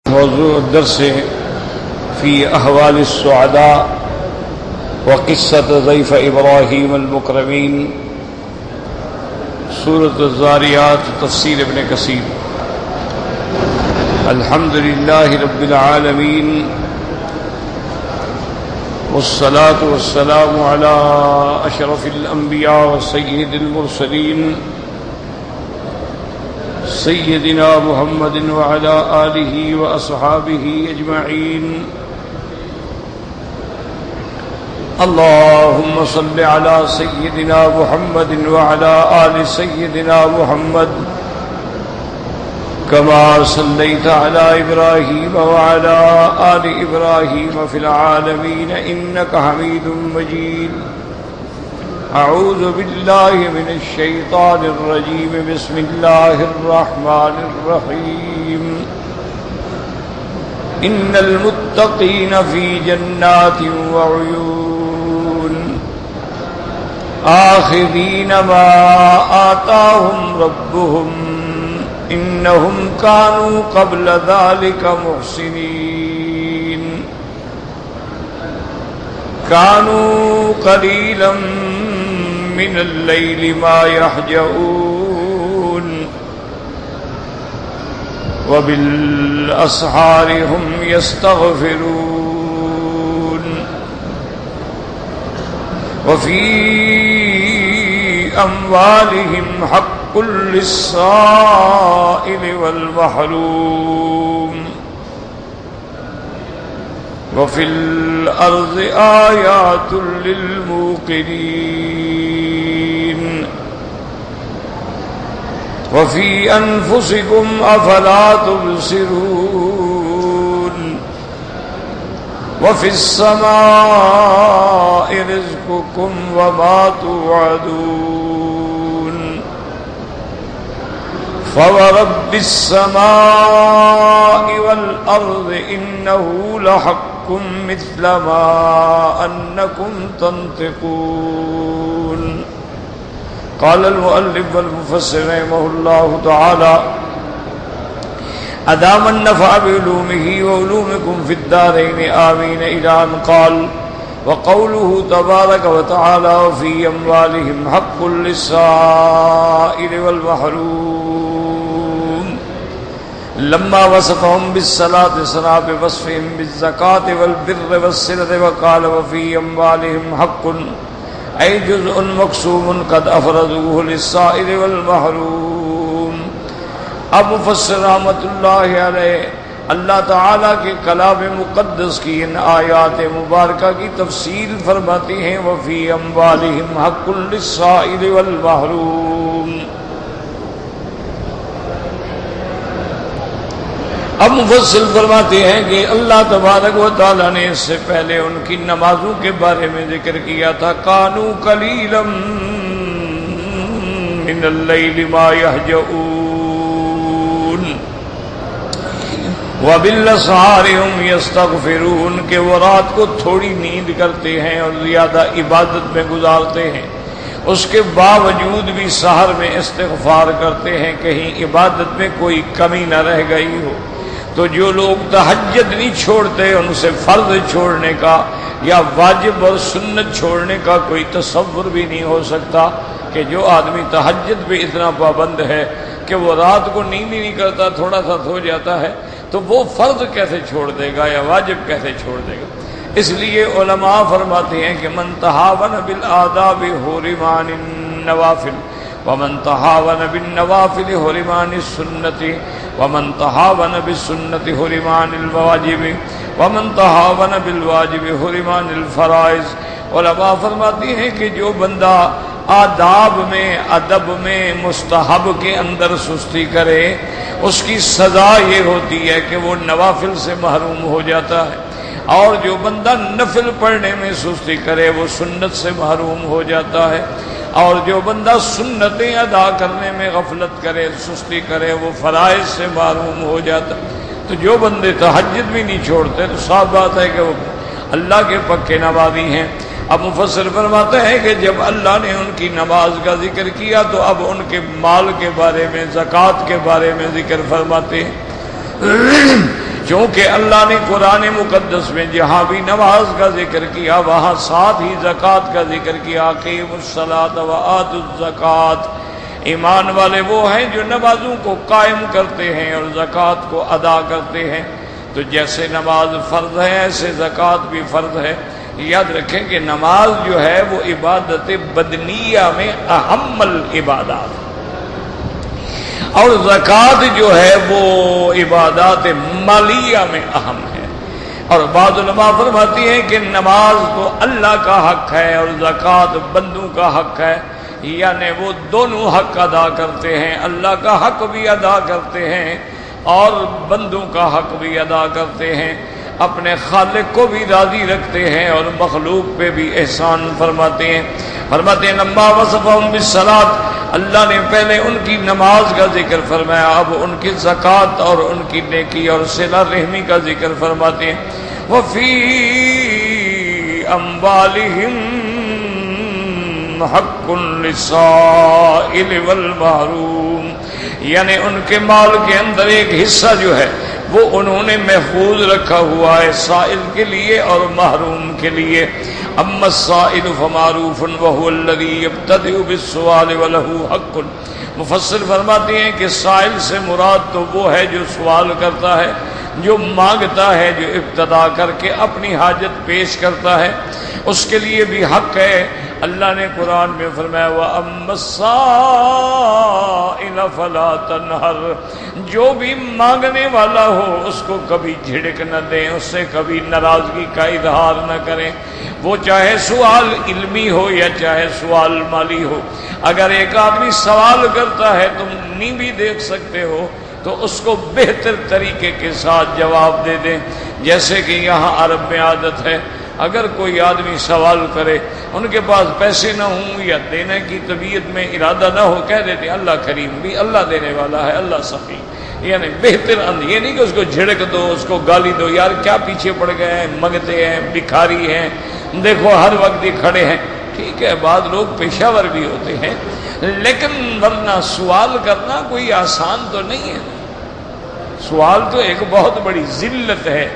موضوع الدرس في أحوال السعداء وقصة ضيف إبراهيم المكرمين سورة الذاريات تفسير ابن كثير. الحمد لله رب العالمين والصلاة والسلام على أشرف الأنبياء وسيد المرسلين سيدنا محمد وعلى آله وأصحابه أجمعين. اللهم صل على سيدنا محمد وعلى آل سيدنا محمد كما صليت على إبراهيم وعلى آل إبراهيم في العالمين إنك حميد مجيد. أعوذ بالله من الشيطان الرجيم. بسم الله الرحمن الرحيم. إن المتقين في جنات وعيون آخذين ما آتاهم ربهم إنهم كانوا قبل ذلك محسنين. كانوا قليلا من الليل ما يهجعون وبالأسحار هم يستغفرون. وفي أموالهم حق للسائل والمحروم وفي الأرض آيات للموقنين وفي أنفسكم أفلا تبصرون. وفي السماء رزقكم وما توعدون. فورب السماء والأرض إنه لحق مثل ما أنكم تنطقون. قال المؤلف والمفسر رحمه الله تعالى أدام النفع بعلومه وعلومكم في الدارين آمين إلى أن قال وقوله تبارك وتعالى وفي أموالهم حق للسائل والمحروم لما وصفهم بالصلاة صنع بوصفهم بالزكاة والبر والصلة وقال وفي أموالهم حق أي جزء مقسوم قد أفرضوه للسائل والمحروم. اب مفسر رحمۃ اللہ علیہ اللہ تعالیٰ کے کلام مقدس کی ان آیات مبارکہ کی تفصیل فرماتی ہیں. وفی اموالہم حق للسائل والمحروم. اب مفصل فرماتے ہیں کہ اللہ تبارک و تعالیٰ نے اس سے پہلے ان کی نمازوں کے بارے میں ذکر کیا تھا. کانوا قلیلا من اللیل ما یہجعون وبالاسحار هم یستغفرون کہ وہ رات کو تھوڑی نیند کرتے ہیں اور زیادہ عبادت میں گزارتے ہیں، اس کے باوجود بھی سحر میں استغفار کرتے ہیں کہیں عبادت میں کوئی کمی نہ رہ گئی ہو. تو جو لوگ تہجد نہیں چھوڑتے ان سے فرض چھوڑنے کا یا واجب اور سنت چھوڑنے کا کوئی تصور بھی نہیں ہو سکتا کہ جو آدمی تہجد پہ اتنا پابند ہے کہ وہ رات کو نیند ہی نہیں کرتا، تھوڑا سا سو جاتا ہے، تو وہ فرض کیسے چھوڑ دے گا یا واجب کیسے چھوڑ دے گا. اس لیے علماء فرماتے ہیں کہ من تہاون بالآداب حرم عن النوافل ومن تہاون بالنوافل حرم عن السنت ومن تہاون بالسنت حرم عن الواجب ومن تہاون بالواجب حرم عن الفرائض. علماء فرماتی ہیں کہ جو بندہ آداب میں، ادب میں، مستحب کے اندر سستی کرے اس کی سزا یہ ہوتی ہے کہ وہ نوافل سے محروم ہو جاتا ہے، اور جو بندہ نفل پڑھنے میں سستی کرے وہ سنت سے محروم ہو جاتا ہے، اور جو بندہ سنتیں ادا کرنے میں غفلت کرے، سستی کرے، وہ فرائض سے محروم ہو جاتا. تو جو بندے تہجد بھی نہیں چھوڑتے تو صاف بات ہے کہ وہ اللہ کے پکے نمازی ہیں. اب مفسر فرماتے ہیں کہ جب اللہ نے ان کی نماز کا ذکر کیا تو اب ان کے مال کے بارے میں، زکوٰۃ کے بارے میں ذکر فرماتے ہیں. چونکہ اللہ نے قرآن مقدس میں جہاں بھی نماز کا ذکر کیا وہاں ساتھ ہی زکوٰۃ کا ذکر کیا، اقیموا الصلاۃ وآتوا الزکوٰۃ۔ ایمان والے وہ ہیں جو نمازوں کو قائم کرتے ہیں اور زکوٰۃ کو ادا کرتے ہیں۔ تو جیسے نماز فرض ہے ایسے زکوٰۃ بھی فرض ہے۔ یاد رکھیں کہ نماز جو ہے وہ عبادت بدنیہ میں اہم العبادات، اور زکوٰۃ جو ہے وہ عبادات مالیہ میں اہم ہے۔ اور بعض علماء فرماتی ہیں کہ نماز تو اللہ کا حق ہے اور زکوٰۃ بندوں کا حق ہے، یعنی وہ دونوں حق ادا کرتے ہیں، اللہ کا حق بھی ادا کرتے ہیں اور بندوں کا حق بھی ادا کرتے ہیں، اپنے خالق کو بھی راضی رکھتے ہیں اور مخلوق پہ بھی احسان فرماتے ہیں۔ فرماتے ہیں لما وصفہم بالصلاۃ، اللہ نے پہلے ان کی نماز کا ذکر فرمایا، اب ان کی زکوٰۃ اور ان کی نیکی اور صلہ رحمی کا ذکر فرماتے ہیں۔ وفی اموالہم حق للسائل والمحروم، یعنی ان کے مال کے اندر ایک حصہ جو ہے وہ انہوں نے محفوظ رکھا ہوا ہے سائل کے لیے اور محروم کے لیے۔ اما السائل فمعروف وهو الذي يبتدئ بالسؤال وله حق، مفسر فرماتے ہیں کہ سائل سے مراد تو وہ ہے جو سوال کرتا ہے، جو مانگتا ہے، جو ابتدا کر کے اپنی حاجت پیش کرتا ہے، اس کے لیے بھی حق ہے۔ اللہ نے قرآن میں فرمایا وَأَمَّا السَّائِلَ فَلَا تَنْهَرْ، جو بھی مانگنے والا ہو اس کو کبھی جھڑک نہ دیں، اس سے کبھی ناراضگی کا اظہار نہ کریں، وہ چاہے سوال علمی ہو یا چاہے سوال مالی ہو۔ اگر ایک آدمی سوال کرتا ہے تم نہیں بھی دیکھ سکتے ہو تو اس کو بہتر طریقے کے ساتھ جواب دے دیں، جیسے کہ یہاں عرب میں عادت ہے اگر کوئی آدمی سوال کرے، ان کے پاس پیسے نہ ہوں یا دینے کی طبیعت میں ارادہ نہ ہو، کہہ دیتے اللہ کریم بھی، اللہ دینے والا ہے، اللہ سخی، یعنی بہتر یہ نہیں کہ اس کو جھڑک دو، اس کو گالی دو، یار کیا پیچھے پڑ گئے ہیں، منگتے ہیں، بھکاری ہیں، دیکھو ہر وقت ہی کھڑے ہیں۔ ٹھیک ہے، بعض لوگ پیشہ ور بھی ہوتے ہیں، لیکن ورنہ سوال کرنا کوئی آسان تو نہیں ہے۔ سوال تو ایک بہت بڑی ذلت ہے،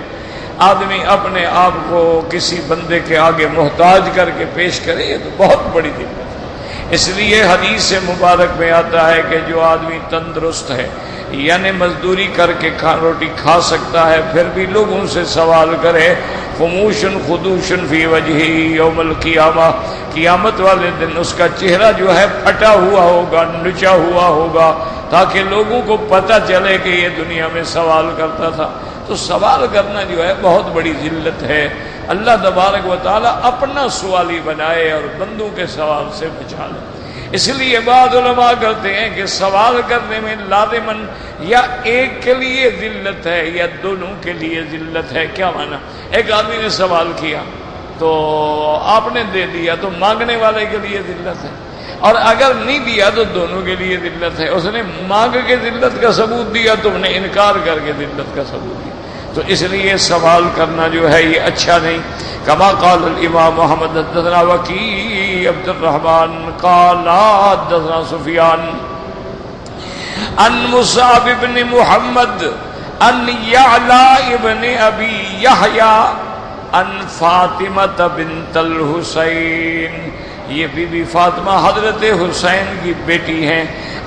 آدمی اپنے آپ کو کسی بندے کے آگے محتاج کر کے پیش کرے، یہ تو بہت بڑی ذلت ہے۔ اس لیے حدیث مبارک میں آتا ہے کہ جو آدمی تندرست ہے، یعنی مزدوری کر کے روٹی کھا سکتا ہے، پھر بھی لوگوں سے سوال کرے، خموشن خدوشن فی وجہہ یوم القیامہ، قیامت والے دن اس کا چہرہ جو ہے پھٹا ہوا ہوگا، نچا ہوا ہوگا، تاکہ لوگوں کو پتہ چلے کہ یہ دنیا میں سوال کرتا تھا۔ تو سوال کرنا جو ہے بہت بڑی ذلت ہے۔ اللہ تبارک و تعالی اپنا سوالی بنائے اور بندوں کے سوال سے بچا لے۔ اس لیے بعض علماء کہتے ہیں کہ سوال کرنے میں لازماً یا ایک کے لیے ذلت ہے یا دونوں کے لیے ذلت ہے۔ کیا معنی؟ ایک آدمی نے سوال کیا تو آپ نے دے دیا تو مانگنے والے کے لیے ذلت ہے، اور اگر نہیں دیا تو دونوں کے لیے ذلت ہے۔ اس نے مانگ کے ذلت کا ثبوت دیا، تم نے انکار کر کے ذلت کا ثبوت دیا، تو اس لیے سوال کرنا جو ہے یہ اچھا نہیں۔ کما قال الامام محمد حدثنا وکیع عبد الرحمن قال حدثنا سفیان عن مصعب بن محمد عن یعلی ابن ابی یحییٰ عن فاطمہ بنت الحسین، یہ بی بی فاطمہ حضرت حسین کی بیٹی ہیں،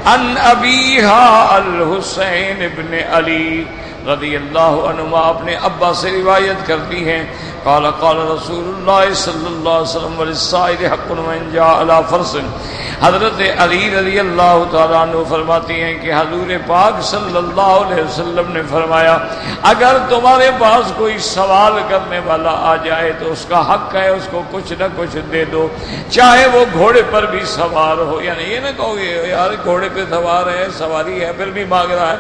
ان ابیہا الحسین ابن علی رضی اللہ عنہما، اپنے ابا سے روایت کرتی ہیں، قال قال رسول اللہ صلی اللہ علیہ وسلم وللسائل حق وإن جاء على فرس، حضرت علی رضی اللہ تعالیٰ عنہ فرماتی ہیں کہ حضور پاک صلی اللہ علیہ وسلم نے فرمایا اگر تمہارے پاس کوئی سوال کرنے والا آ جائے تو اس کا حق ہے اس کو کچھ نہ کچھ دے دو، چاہے وہ گھوڑے پر بھی سوار ہو، یعنی یہ نہ کہو یار گھوڑے پہ سوار ہے، سواری ہے، پھر بھی مانگ رہا ہے،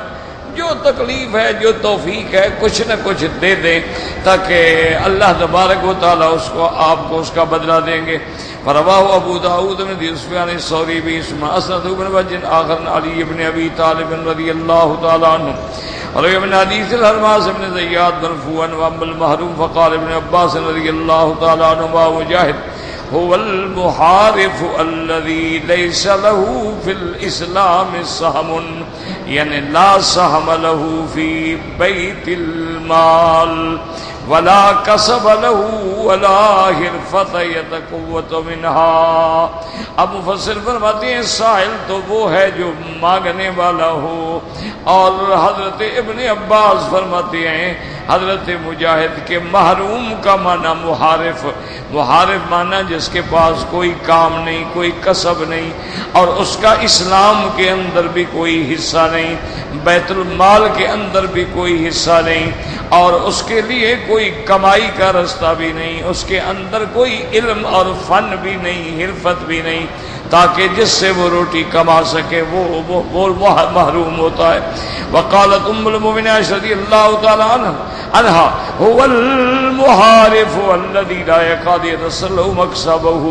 جو تکلیف ہے، جو توفیق ہے، کچھ نہ کچھ دے دیں تاکہ اللہ تبارک و تعالیٰ اس کو آپ کو اس کا بدلہ دیں گے۔ فرواہ ابو داؤد بن سفیان الثوری باسم اسند بن وجہ آخر علی بن ابی طالب رضی اللہ تعالیٰ عنہ، اور ابن حدیث الحرماس بن زیاد مرفوعا واما المحروم فقال ابن عباس رضی اللہ تعالیٰ عنہ مجاہد هو المحارف الذي ليس له في الإسلام سهم، یعنی لا سهم له في بيت المال ولا کسب له ولا حرفت یتقوت منها۔ اب مفسر فرماتے ہیں سائل تو وہ ہے جو مانگنے والا ہو، اور حضرت ابن عباس فرماتے ہیں حضرت مجاہد کے محروم کا معنی محارف، محارف معنی جس کے پاس کوئی کام نہیں، کوئی کسب نہیں، اور اس کا اسلام کے اندر بھی کوئی حصہ نہیں، بیت المال کے اندر بھی کوئی حصہ نہیں، اور اس کے لیے کوئی کمائی کا رستہ بھی نہیں، اس کے اندر کوئی علم اور فن بھی نہیں، حرفت بھی نہیں، تاکہ جس سے وہ روٹی کما سکے وہ محروم ہوتا ہے۔ وقالت ام المؤمنین رضی اللہ تعالی عنہا هو المحارف الذي لا يكاد يتصل مكسبه،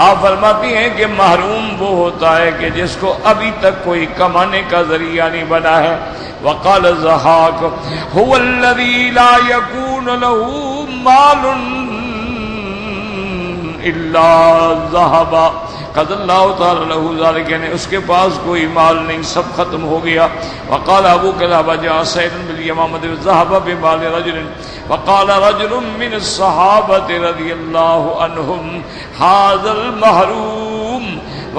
آپ فرماتی ہیں کہ محروم وہ ہوتا ہے کہ جس کو ابھی تک کوئی کمانے کا ذریعہ نہیں بنا ہے۔ وقال الضحاک هو الذي لا يكون له مال الا ذهب قد اللہ تعالی له ذلك، یعنی اس کے پاس کوئی مال نہیں، سب ختم ہو گیا۔ وقال ابو قلابہ جاء سعید بالیمامۃ ذهب بمال رجل وقال رجل من الصحابة رضی اللہ عنہم هذا المحروم،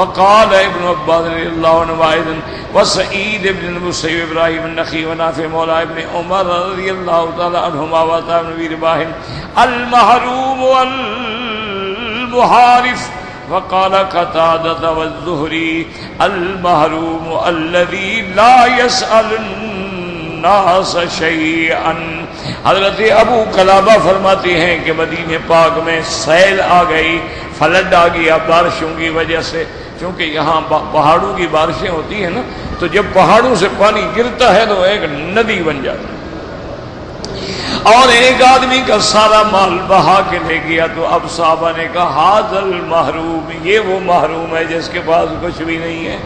وقال ابن عباس رضی اللہ عنہ ايضا وسعید بن المسیب ابراہیم النخعی ونافع مولا ابن عمر رضی اللہ تعالی عنہما وعطاء بن ابی رباح المحروم المحارف، وقال قتادة والزهري المحروم الذي لا يسأل الناس شيئا۔ حضرت ابو قلابہ فرماتے ہیں کہ مدینہ پاک میں سیل آ گئی، فلڈ آ گیا بارشوں کی وجہ سے، کیونکہ یہاں پہاڑوں کی بارشیں ہوتی ہیں نا، تو جب پہاڑوں سے پانی گرتا ہے تو ایک ندی بن جاتی ہے، اور ایک آدمی کا سارا مال بہا کے لے گیا۔ تو اب صحابہ نے کہا ھذا المحروم، یہ وہ محروم ہے جس کے پاس کچھ بھی نہیں ہے۔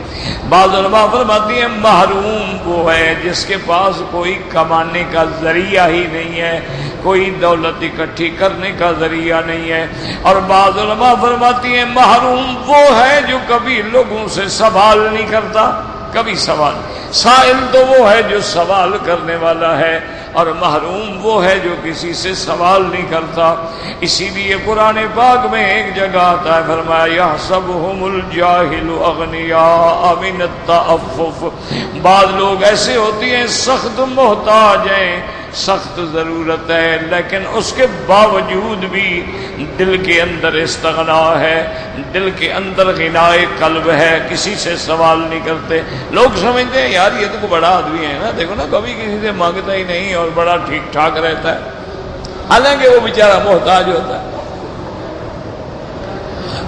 بعض علماء فرماتی ہیں محروم وہ ہے جس کے پاس کوئی کمانے کا ذریعہ ہی نہیں ہے، کوئی دولت اکٹھی کرنے کا ذریعہ نہیں ہے، اور بعض علماء فرماتی ہیں محروم وہ ہے جو کبھی لوگوں سے سوال نہیں کرتا، کبھی سوال، سائل تو وہ ہے جو سوال کرنے والا ہے، اور محروم وہ ہے جو کسی سے سوال نہیں کرتا۔ اسی لیے قرآن پاک میں ایک جگہ آتا ہے، فرمایا یحسبهم الجاہل اغنیاء من التعفف، بعض لوگ ایسے ہوتے ہیں سخت محتاج ہیں، سخت ضرورت ہے، لیکن اس کے باوجود بھی دل کے اندر استغنا ہے، دل کے اندر غنائے قلب ہے، کسی سے سوال نہیں کرتے۔ لوگ سمجھتے ہیں یار یہ تو بڑا آدمی ہے نا، دیکھو نا کبھی کسی سے مانگتا ہی نہیں اور بڑا ٹھیک ٹھاک رہتا ہے، حالانکہ وہ بیچارہ محتاج ہوتا ہے۔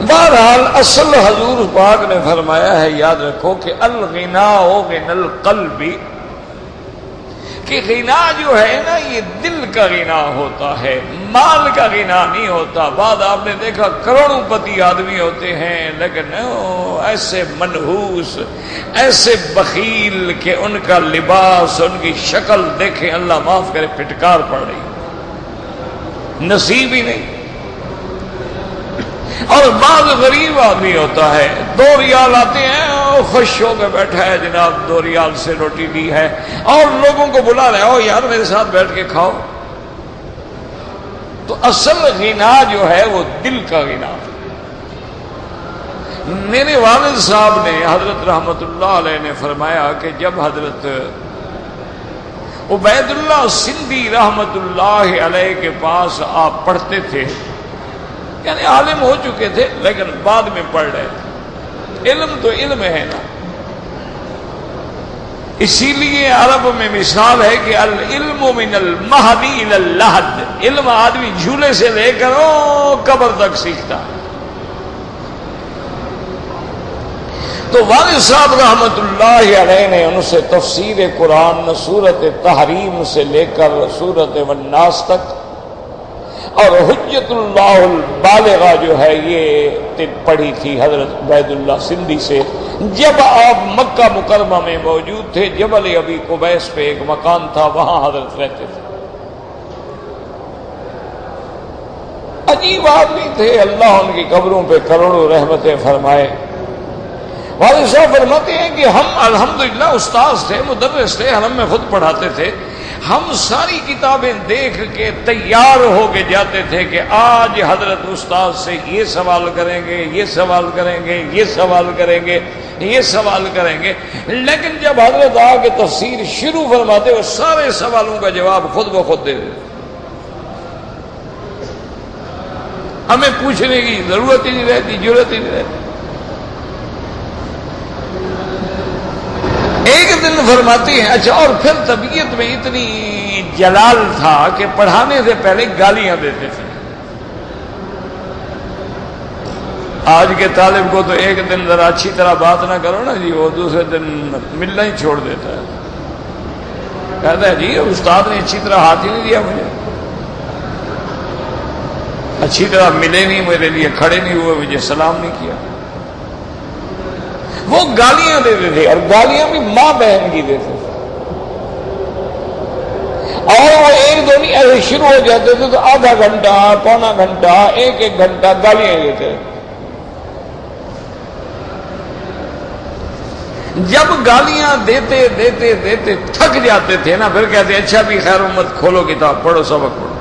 بہرحال اصل حضور پاک نے فرمایا ہے، یاد رکھو کہ الغناء غنى القلب، کہ غنا جو ہے نا یہ دل کا غنا ہوتا ہے، مال کا غنا نہیں ہوتا۔ بعد آپ نے دیکھا کروڑوں پتی آدمی ہوتے ہیں لیکن ایسے منحوس، ایسے بخیل کہ ان کا لباس، ان کی شکل دیکھیں اللہ معاف کرے پھٹکار پڑ رہی، نصیب ہی نہیں۔ اور بعض غریب آدمی ہوتا ہے، 2 ریال آتے ہیں خوش ہو کے بیٹھا ہے، جناب 2 ریال سے روٹی دی ہے، اور لوگوں کو بلا رہے ہو یار میرے ساتھ بیٹھ کے کھاؤ۔ تو اصل غنا جو ہے وہ دل کا غنا۔ میرے والد صاحب نے حضرت رحمت اللہ علیہ نے فرمایا کہ جب حضرت عبید اللہ سندھی رحمت اللہ علیہ کے پاس آپ پڑھتے تھے، یعنی عالم ہو چکے تھے لیکن بعد میں پڑھ رہے تھے، علم تو علم ہے نا، اسی لیے عرب میں مثال ہے کہ العلم من المہدی الی اللحد، علم آدمی جھولے سے لے کر قبر تک سیکھتا ہے۔ تو والد صاحب رحمت اللہ علیہ نے ان سے تفسیر قرآن سورت تحریم سے لے کر سورت والناس تک اور حجت اللہ البالغہ جو ہے یہ پڑھی تھی حضرت عبید اللہ سندھی سے، جب آپ مکہ مکرمہ میں موجود تھے، جبل ابی قبیس پہ ایک مکان تھا، وہاں حضرت رہتے تھے۔ عجیب آدمی تھے، اللہ ان کی قبروں پہ کروڑوں رحمتیں فرمائے۔ والد صاحب فرماتے ہیں کہ ہم الحمدللہ استاذ تھے، مدرس تھے، حرم میں خود پڑھاتے تھے، ہم ساری کتابیں دیکھ کے تیار ہو کے جاتے تھے کہ آج حضرت استاد سے یہ سوال کریں گے، یہ سوال کریں گے، یہ سوال کریں گے، یہ سوال کریں گے، لیکن جب حضرت آ کے تفسیر شروع فرماتے وہ سارے سوالوں کا جواب خود بخود دے دیتے، ہمیں پوچھنے کی ضرورت ہی نہیں رہتی، ضرورت ہی نہیں رہتی۔ ایک دن فرماتی ہیں اچھا، اور پھر طبیعت میں اتنی جلال تھا کہ پڑھانے سے پہلے گالیاں دیتے تھے۔ آج کے طالب کو تو ایک دن ذرا اچھی طرح بات نہ کرو نا جی، وہ دوسرے دن ملنا ہی چھوڑ دیتا ہے، کہتا ہے جی استاد نے اچھی طرح ہاتھ ہی نہیں دیا مجھے، اچھی طرح ملے نہیں، میرے لیے کھڑے نہیں ہوئے، مجھے سلام نہیں کیا۔ وہ گالیاں دیتے تھے، اور گالیاں بھی ماں بہن کی دیتے تھے، اور وہ ایک دو نہیں ایسے شروع ہو جاتے تھے تو آدھا گھنٹہ، پونا گھنٹہ، ایک گھنٹہ گالیاں دیتے۔ جب گالیاں دیتے دیتے دیتے تھک جاتے تھے نا، پھر کہتے اچھا بھی خیر امت کھولو کتاب پڑھو، سبق پڑھو۔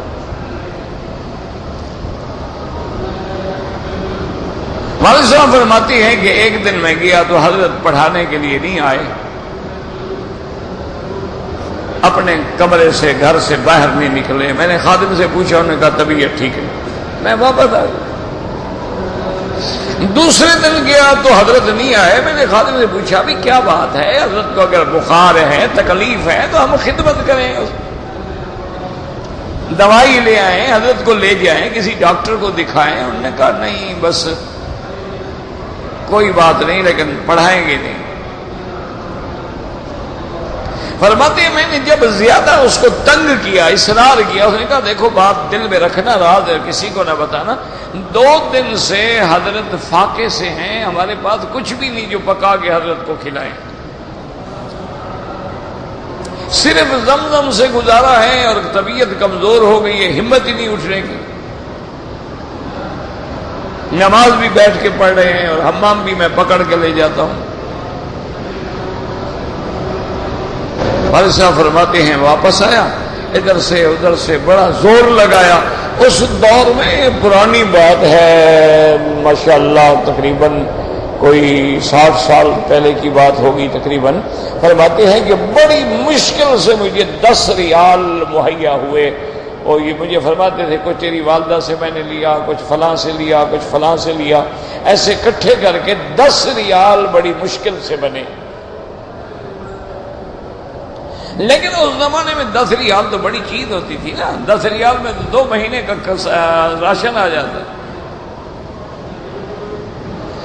والد صاحب فرماتی ہیں کہ ایک دن میں گیا تو حضرت پڑھانے کے لیے نہیں آئے، اپنے کمرے سے گھر سے باہر نہیں نکلے۔ میں نے خادم سے پوچھا، انہوں نے کہا طبیعت ٹھیک ہے، میں واپس آ گیا۔ دوسرے دن گیا تو حضرت نہیں آئے، میں نے خادم سے پوچھا بھی کیا بات ہے، حضرت کو اگر بخار ہے، تکلیف ہے تو ہم خدمت کریں، دوائی لے آئیں، حضرت کو لے جائیں، کسی ڈاکٹر کو دکھائیں۔ انہوں نے کہا نہیں بس کوئی بات نہیں، لیکن پڑھائیں گے نہیں۔ فرماتے ہیں میں نے جب زیادہ اس کو تنگ کیا، اصرار کیا، اس نے کہا دیکھو بات دل میں رکھنا، راز کسی کو نہ بتانا، 2 دن سے حضرت فاقے سے ہیں، ہمارے پاس کچھ بھی نہیں جو پکا کے حضرت کو کھلائیں، صرف زمزم سے گزارا ہے، اور طبیعت کمزور ہو گئی ہے، ہمت ہی نہیں اٹھنے کی، نماز بھی بیٹھ کے پڑھ رہے ہیں اور حمام بھی میں پکڑ کے لے جاتا ہوں۔ والد صاحب فرماتے ہیں واپس آیا، ادھر سے ادھر سے بڑا زور لگایا۔ اس دور میں پرانی بات ہے ماشاءاللہ، تقریباً کوئی 60 سال پہلے کی بات ہوگی تقریباً۔ فرماتے ہیں کہ بڑی مشکل سے مجھے 10 ریال مہیا ہوئے، اور یہ مجھے فرماتے تھے کچھ تیری والدہ سے میں نے لیا، کچھ فلاں سے لیا، کچھ فلاں سے لیا، ایسے اکٹھے کر کے 10 ریال بڑی مشکل سے بنے۔ لیکن اس زمانے میں 10 ریال تو بڑی چیز ہوتی تھی نا، 10 ریال میں 2 مہینے کا راشن آ جاتا۔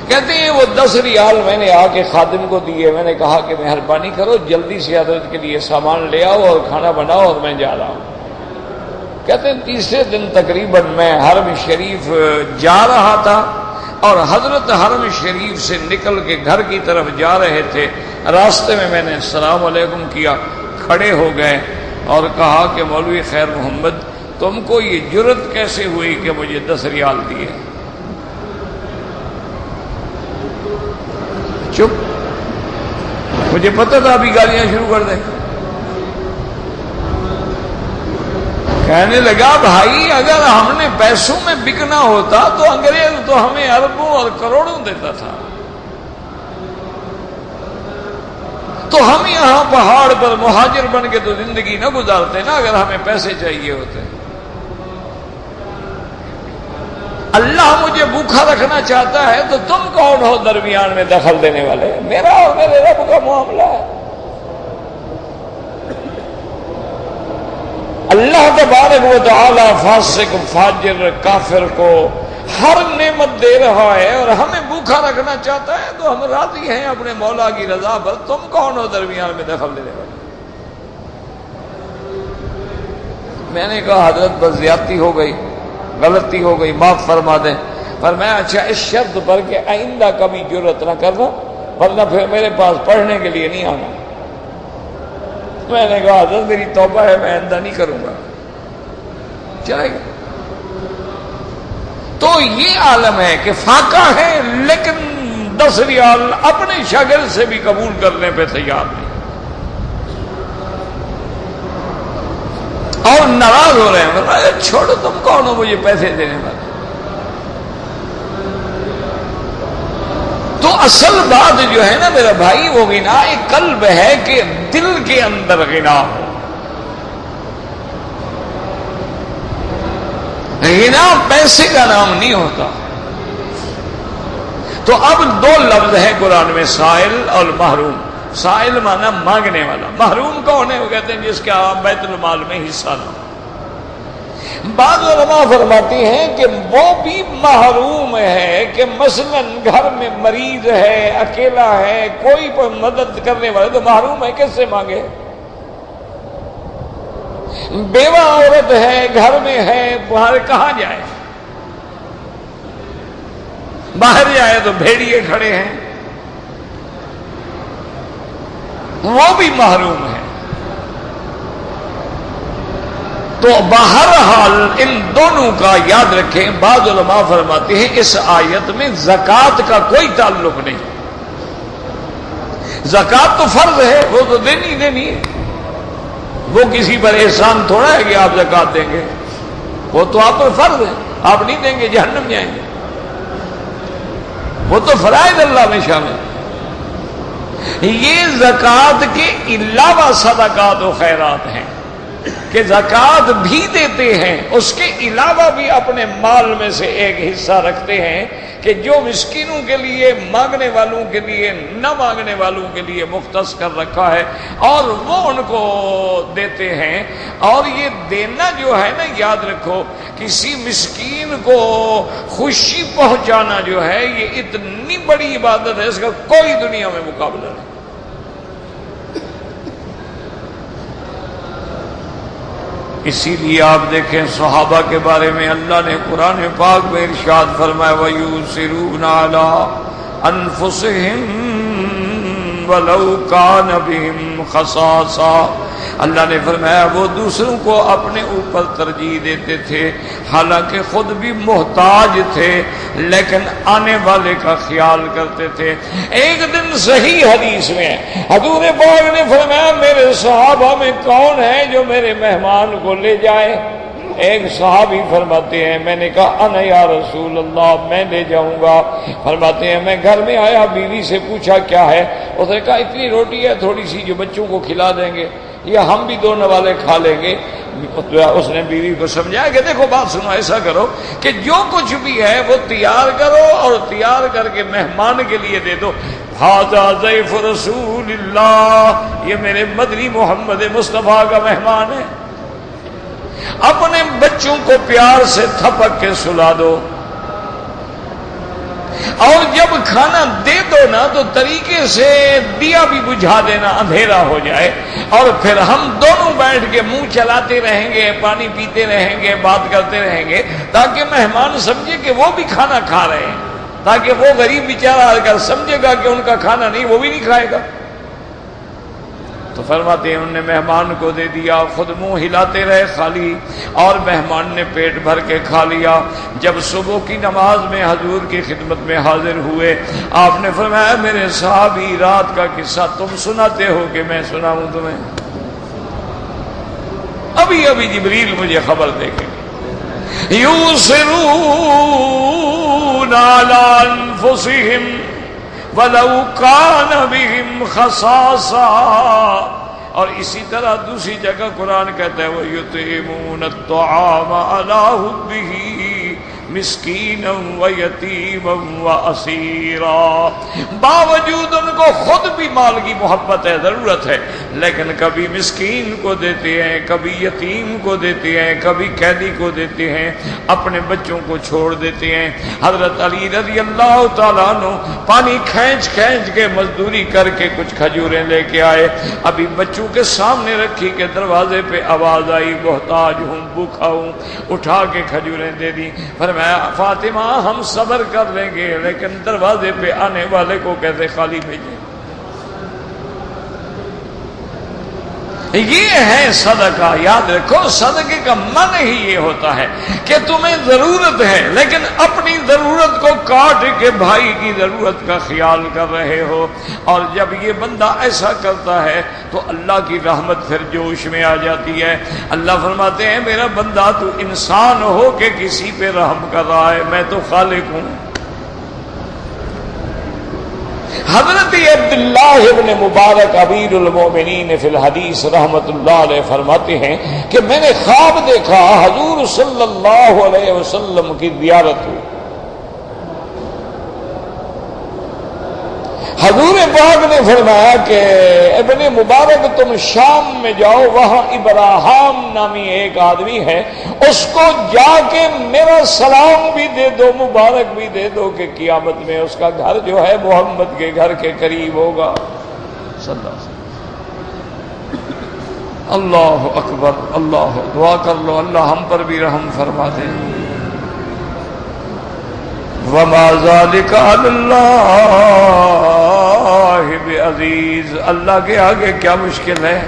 کہتے ہیں وہ 10 ریال میں نے آ کے خادم کو دیے، میں نے کہا کہ مہربانی کرو جلدی سے حضرت کے لیے سامان لے آؤ اور کھانا بناؤ، اور میں جا رہا ہوں۔ کہتے ہیں تیسرے دن تقریباً میں حرم شریف جا رہا تھا، اور حضرت حرم شریف سے نکل کے گھر کی طرف جا رہے تھے، راستے میں نے السلام علیکم کیا، کھڑے ہو گئے اور کہا کہ مولوی خیر محمد تم کو یہ جرت کیسے ہوئی کہ مجھے 10 ریال دیے؟ چپ، مجھے پتہ تھا ابھی گالیاں شروع کر دیں۔ کہنے لگا بھائی اگر ہم نے پیسوں میں بکنا ہوتا تو انگریز تو ہمیں اربوں اور کروڑوں دیتا تھا، تو ہم یہاں پہاڑ پر مہاجر بن کے تو زندگی نہ گزارتے نا اگر ہمیں پیسے چاہیے ہوتے۔ اللہ مجھے بھوکا رکھنا چاہتا ہے تو تم کون ہو درمیان میں دخل دینے والے؟ میرا اور میرے رب کا معاملہ ہے۔ اللہ تبارک و تعالی فاسق فاجر کافر کو ہر نعمت دے رہا ہے اور ہمیں بھوکا رکھنا چاہتا ہے تو ہم راضی ہیں اپنے مولا کی رضا پر، تم کون ہو درمیان میں دخل دینے والے؟ میں نے کہا حضرت بس زیادتی ہو گئی، غلطی ہو گئی، معاف فرما دیں۔ پر میں اچھا اس شرط پر کہ آئندہ کبھی جرت نہ کرنا، ورنہ پھر میرے پاس پڑھنے کے لیے نہیں آنا۔ میں نے کہا حضرت میری توبہ ہے، میں آئندہ نہیں کروں گا، چلے گا۔ یہ عالم ہے کہ فاقہ ہے لیکن 10 ریال اپنے شاگرد سے بھی قبول کرنے پہ تیار نہیں اور ناراض ہو رہے ہیں. چھوڑو تم کون ہو مجھے پیسے دینے والے. تو اصل بات جو ہے نا میرا بھائی وہ غنا قلب ہے کہ دل کے اندر غنا ہو. غنا پیسے کا نام نہیں ہوتا. تو اب 2 لفظ ہیں قرآن میں، سائل اور محروم. سائل مانا مانگنے والا، محروم کون ہے؟ وہ کہتے ہیں جس کا بیت المال میں حصہ نہ. بعض علماء فرماتی ہیں کہ وہ بھی محروم ہے کہ مثلا گھر میں مریض ہے، اکیلا ہے، کوئی مدد کرنے والے، تو محروم ہے. کس سے مانگے؟ بیوہ عورت ہے، گھر میں ہے، باہر کہاں جائے؟ باہر جائے تو بھیڑیے کھڑے ہیں، وہ بھی محروم ہے. تو بہرحال ان دونوں کا یاد رکھیں. بعض علماء فرماتے ہیں اس آیت میں زکوٰۃ کا کوئی تعلق نہیں. زکوٰۃ تو فرض ہے، وہ تو دینی ہے. وہ کسی پر احسان تھوڑا ہے کہ آپ زکوٰۃ دیں گے، وہ تو آپ پر فرض ہے. آپ نہیں دیں گے جہنم جائیں گے. وہ تو فرائض اللہ میں شامل. یہ زکوٰۃ کے علاوہ صدقات و خیرات ہیں کہ زکوٰۃ بھی دیتے ہیں، اس کے علاوہ بھی اپنے مال میں سے ایک حصہ رکھتے ہیں کہ جو مسکینوں کے لیے، مانگنے والوں کے لیے، نہ مانگنے والوں کے لیے مختص کر رکھا ہے، اور وہ ان کو دیتے ہیں. اور یہ دینا جو ہے نا، یاد رکھو، کسی مسکین کو خوشی پہنچانا جو ہے یہ اتنی بڑی عبادت ہے، اس کا کوئی دنیا میں مقابلہ نہیں. اسی لیے آپ دیکھیں صحابہ کے بارے میں اللہ نے قرآن پاک میں ارشاد فرمایا وَيُؤْثِرُونَ عَلَىٰ أَنفُسِهِمْ وَلَوْ كَانَ بِهِمْ خَصَاصَةٌ. اللہ نے فرمایا وہ دوسروں کو اپنے اوپر ترجیح دیتے تھے حالانکہ خود بھی محتاج تھے، لیکن آنے والے کا خیال کرتے تھے. ایک دن صحیح حدیث میں حضور پاک نے فرمایا میرے صحابہ میں کون ہے جو میرے مہمان کو لے جائے؟ ایک صحابی فرماتے ہیں میں نے کہا انا یا رسول اللہ، میں لے جاؤں گا. فرماتے ہیں میں گھر میں آیا، بیوی سے پوچھا کیا ہے؟ اس نے کہا اتنی روٹی ہے تھوڑی سی جو بچوں کو کھلا دیں گے یا ہم بھی 2 نوالے کھا لیں گے. اس نے بیوی کو سمجھایا کہ دیکھو بات سنو، ایسا کرو کہ جو کچھ بھی ہے وہ تیار کرو اور تیار کر کے مہمان کے لیے دے دو. ھذا ضیف رسول اللہ، یہ میرے مدنی محمد مصطفیٰ کا مہمان ہے. اپنے بچوں کو پیار سے تھپک کے سلا دو، اور جب کھانا دے دو نا تو طریقے سے دیا بھی بجھا دینا، اندھیرا ہو جائے، اور پھر ہم دونوں بیٹھ کے منہ چلاتے رہیں گے، پانی پیتے رہیں گے، بات کرتے رہیں گے، تاکہ مہمان سمجھے کہ وہ بھی کھانا کھا رہے ہیں، تاکہ وہ غریب بیچارہ اگر سمجھے گا کہ ان کا کھانا نہیں، وہ بھی نہیں کھائے گا. تو فرماتے ہیں انہوں نے مہمان کو دے دیا، خود منہ ہلاتے رہے خالی، اور مہمان نے پیٹ بھر کے کھا لیا. جب صبح کی نماز میں حضور کی خدمت میں حاضر ہوئے، آپ نے فرمایا میرے صحابی رات کا قصہ تم سناتے ہو کہ میں سناؤں تمہیں؟ ابھی ابھی جبریل مجھے خبر دے کے یُؤْثِرُونَ عَلَىٰ أَنفُسِهِمْ وَلَوْ كَانَ بِهِمْ خَصَاصَةٌ. اور اسی طرح دوسری جگہ قرآن کہتا ہے وَيُطْعِمُونَ الطَّعَامَ عَلَىٰ حُبِّهِ مسکینا ویتیما واسیرا. باوجود ان کو خود بھی مال کی محبت ہے، ضرورت ہے، لیکن کبھی مسکین کو دیتے ہیں، کبھی یتیم کو دیتے ہیں، کبھی قیدی کو دیتے ہیں، اپنے بچوں کو چھوڑ دیتے ہیں. حضرت علی رضی اللہ تعالیٰ عنہ پانی کھینچ کھینچ کے مزدوری کر کے کچھ کھجوریں لے کے آئے، ابھی بچوں کے سامنے رکھی کہ دروازے پہ آواز آئی محتاج ہوں، بھوکا ہوں، اٹھا کے کھجوریں دے دی. فرمایا فاطمہ ہم صبر کر لیں گے، لیکن دروازے پہ آنے والے کو کیسے خالی بھیجیں؟ یہ ہے صدقہ. یاد رکھو صدقے کا من ہی یہ ہوتا ہے کہ تمہیں ضرورت ہے لیکن اپنی ضرورت کو کاٹ کے بھائی کی ضرورت کا خیال کر رہے ہو. اور جب یہ بندہ ایسا کرتا ہے تو اللہ کی رحمت پھر جوش میں آ جاتی ہے. اللہ فرماتے ہیں میرا بندہ تو انسان ہو کے کسی پہ رحم کر رہا ہے، میں تو خالق ہوں. حضرت عبداللہ ابن مبارک امیر المومنین فی الحدیث رحمت اللہ علیہ فرماتے ہیں کہ میں نے خواب دیکھا حضور صلی اللہ علیہ وسلم کی زیارت ہوئی. حضور پاک نے فرمایا کہ ابن مبارک تم شام میں جاؤ، وہاں ابراہیم نامی ایک آدمی ہے، اس کو جا کے میرا سلام بھی دے دو، مبارک بھی دے دو کہ قیامت میں اس کا گھر جو ہے محمد کے گھر کے قریب ہوگا صلی اللہ علیہ وسلم. اللہ اکبر. اللہ دعا کر لو اللہ ہم پر بھی رحم فرما دے. وما ذلك علی اللہ بعزیز. اللہ کے آگے کیا مشکل ہے.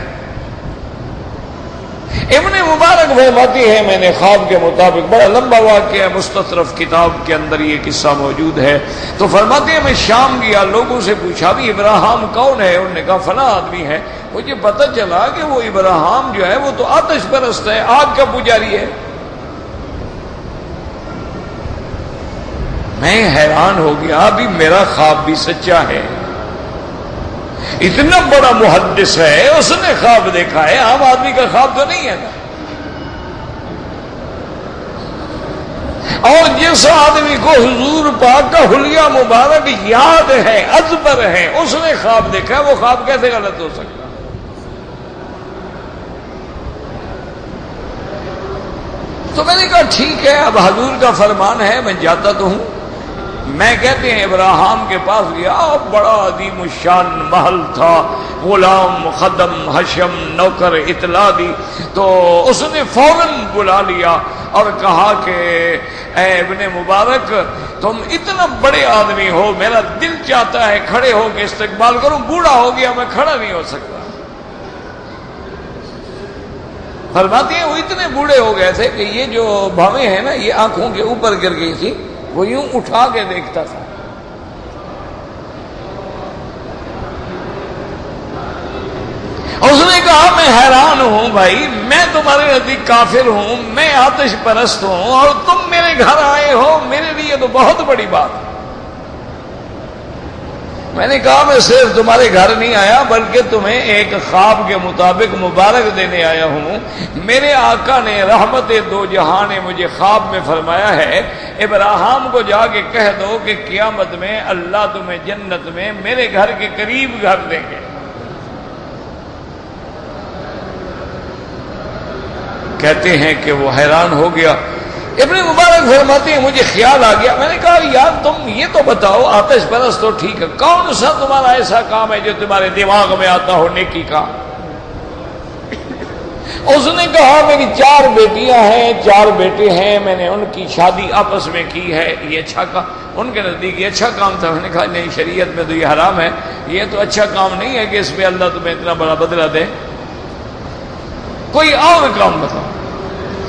ابن مبارک فرماتی ہے میں نے خواب کے مطابق، بڑا لمبا واقعہ ہے، مستطرف کتاب کے اندر یہ قصہ موجود ہے. تو فرماتے ہیں میں شام گیا، لوگوں سے پوچھا بھی ابراہیم کون ہے، انہوں نے کہا فلاں آدمی ہے. مجھے پتہ چلا کہ وہ ابراہیم جو ہے وہ تو آتش پرست ہے، آگ کا پجاری ہے. میں حیران ہو گیا، ابھی میرا خواب بھی سچا ہے. اتنا بڑا محدث ہے، اس نے خواب دیکھا ہے، عام آدمی کا خواب تو نہیں ہے نا. اور جس آدمی کو حضور پاک کا حلیہ مبارک یاد ہے، ازبر ہے، اس نے خواب دیکھا ہے، وہ خواب کیسے غلط ہو سکتا؟ تو میں نے کہا ٹھیک ہے، اب حضور کا فرمان ہے، میں جاتا تو ہوں. میں کہتے ہیں ابراہیم کے پاس گیا، بڑا عظیم الشان محل تھا، غلام خدم حشم نوکر اطلاع دی. تو اس نے فوراً بلا لیا اور کہا کہ اے ابن مبارک تم اتنا بڑے آدمی ہو، میرا دل چاہتا ہے کھڑے ہو کے استقبال کروں، بوڑھا ہو گیا میں کھڑا نہیں ہو سکتا. فرماتے ہیں وہ اتنے بوڑھے ہو گئے تھے کہ یہ جو بھویں ہیں نا یہ آنکھوں کے اوپر گر گئی تھی، وہ یوں اٹھا کے دیکھتا تھا. اس نے کہا میں حیران ہوں بھائی، میں تمہارے نزدیک کافر ہوں، میں آتش پرست ہوں اور تم میرے گھر آئے ہو، میرے لیے تو بہت بڑی بات ہے. میں نے کہا میں صرف تمہارے گھر نہیں آیا بلکہ تمہیں ایک خواب کے مطابق مبارک دینے آیا ہوں. میرے آقا نے رحمت دو جہاں نے مجھے خواب میں فرمایا ہے ابراہیم کو جا کے کہہ دو کہ قیامت میں اللہ تمہیں جنت میں میرے گھر کے قریب گھر دیں گے. کہتے ہیں کہ وہ حیران ہو گیا. ابن مبارک فرماتے ہیں مجھے خیال آ گیا، میں نے کہا یار تم یہ تو بتاؤ، آتش پرست تو ٹھیک ہے، کون سا تمہارا ایسا کام ہے جو تمہارے دماغ میں آتا ہو نیکی کا؟ اس نے کہا میری 4 بیٹیاں ہیں، 4 بیٹے ہیں، میں نے ان کی شادی آپس میں کی ہے، یہ اچھا کام ان کے نزدیک یہ اچھا کام تھا. میں نے کہا نہیں، شریعت میں تو یہ حرام ہے، یہ تو اچھا کام نہیں ہے کہ اس پہ اللہ تمہیں اتنا بڑا بدلہ دے، کوئی اور کام بتاؤ.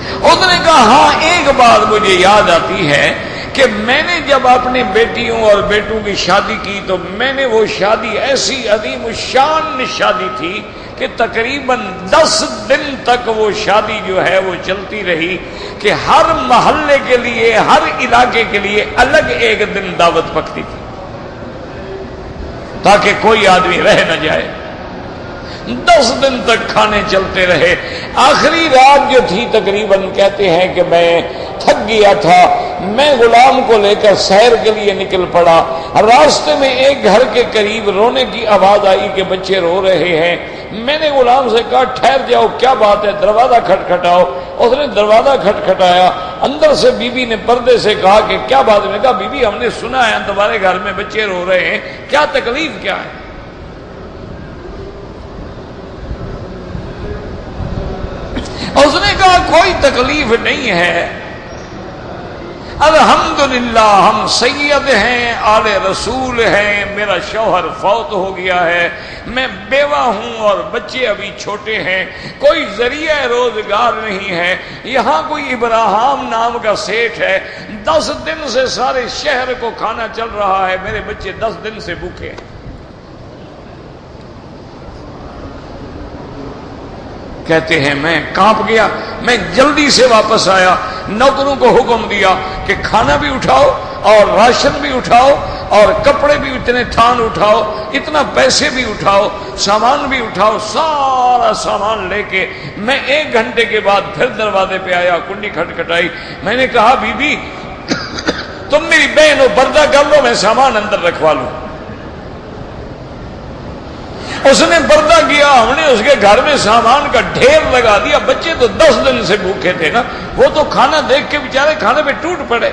اس نے کہا ہاں ایک بات مجھے یاد آتی ہے کہ میں نے جب اپنے بیٹیوں اور بیٹوں کی شادی کی تو میں نے وہ شادی ایسی عظیم الشان شادی تھی کہ تقریباً 10 دن تک وہ شادی جو ہے وہ چلتی رہی کہ ہر محلے کے لیے، ہر علاقے کے لیے الگ ایک دن دعوت پکتی تھی تاکہ کوئی آدمی رہ نہ جائے. 10 دن تک کھانے چلتے رہے. آخری رات جو تھی تقریباً کہتے ہیں کہ میں تھک گیا تھا، میں غلام کو لے کر سیر کے لیے نکل پڑا. راستے میں ایک گھر کے قریب رونے کی آواز آئی کہ بچے رو رہے ہیں. میں نے غلام سے کہا ٹھہر جاؤ، کیا بات ہے، دروازہ کھٹکھٹاؤ. اس نے دروازہ کھٹکھٹایا. اندر سے بی بی نے پردے سے کہا کہ کیا بات ہے. میں نے کہا بی بی ہم نے سنا ہے تمہارے گھر میں بچے رو رہے ہیں، کیا تکلیف کیا ہے؟ اس نے کہا کوئی تکلیف نہیں ہے، الحمدللہ ہم سید ہیں، آل رسول ہیں، میرا شوہر فوت ہو گیا ہے، میں بیوہ ہوں اور بچے ابھی چھوٹے ہیں، کوئی ذریعہ روزگار نہیں ہے، یہاں کوئی ابراہیم نام کا سیٹھ ہے، 10 دن سے سارے شہر کو کھانا چل رہا ہے، میرے بچے 10 دن سے بھوکے ہیں۔ کہتے ہیں میں کانپ گیا، میں جلدی سے واپس آیا، نوکروں کو حکم دیا کہ کھانا بھی اٹھاؤ اور راشن بھی اٹھاؤ اور کپڑے بھی اتنے تھان اٹھاؤ، اتنا پیسے بھی اٹھاؤ، سامان بھی اٹھاؤ، سارا سامان لے کے میں 1 گھنٹے کے بعد پھر دروازے پہ آیا، کنڈی کھٹکھٹائی، میں نے کہا بی بی تم میری بہن ہو، پردہ کر لو، میں سامان اندر رکھوا لوں۔ اس نے پردہ کیا، ہم نے اس کے گھر میں سامان کا ڈھیر لگا دیا، بچے تو 10 دن سے بھوکے تھے نا، وہ تو کھانا دیکھ کے بیچارے کھانے پہ ٹوٹ پڑے۔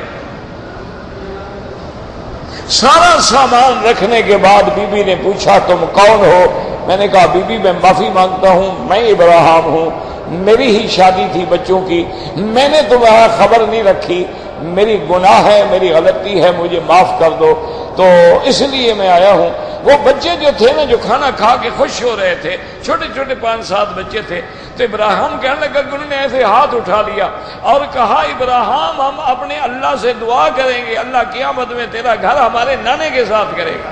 سارا سامان رکھنے کے بعد بی بی نے پوچھا تم کون ہو؟ میں نے کہا بی بی میں معافی مانگتا ہوں، میں ابراہیم ہوں، میری ہی شادی تھی بچوں کی، میں نے تمہارا خبر نہیں رکھی، میری گناہ ہے، میری غلطی ہے، مجھے معاف کر دو، تو اس لیے میں آیا ہوں۔ وہ بچے جو تھے نا، جو کھانا کھا کے خوش ہو رہے تھے، چھوٹے چھوٹے 5-7 بچے تھے، تو ابراہیم کہنے لگا کہ انہوں نے ایسے ہاتھ اٹھا لیا اور کہا ابراہیم ہم اپنے اللہ سے دعا کریں گے، اللہ قیامت میں تیرا گھر ہمارے نانے کے ساتھ کرے گا۔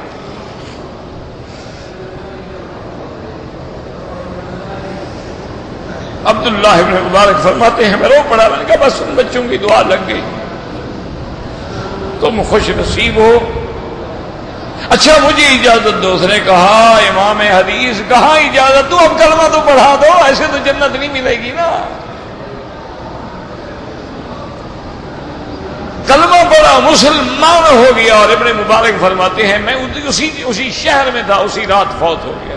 عبداللہ ابن مبارک فرماتے ہیں میں رو پڑا، میں نے کہا بس ان بچوں کی دعا لگ گئی، تم خوش نصیب ہو۔ اچھا مجھے اجازت دو۔ اس نے کہا امام حدیث کہاں اجازت دو، اب کلمہ تو پڑھا دو، ایسے تو جنت نہیں ملے گی نا۔ کلمہ پڑھا، مسلمان ہو گیا، اور ابن مبارک فرماتے ہیں میں اسی شہر میں تھا، اسی رات فوت ہو گیا۔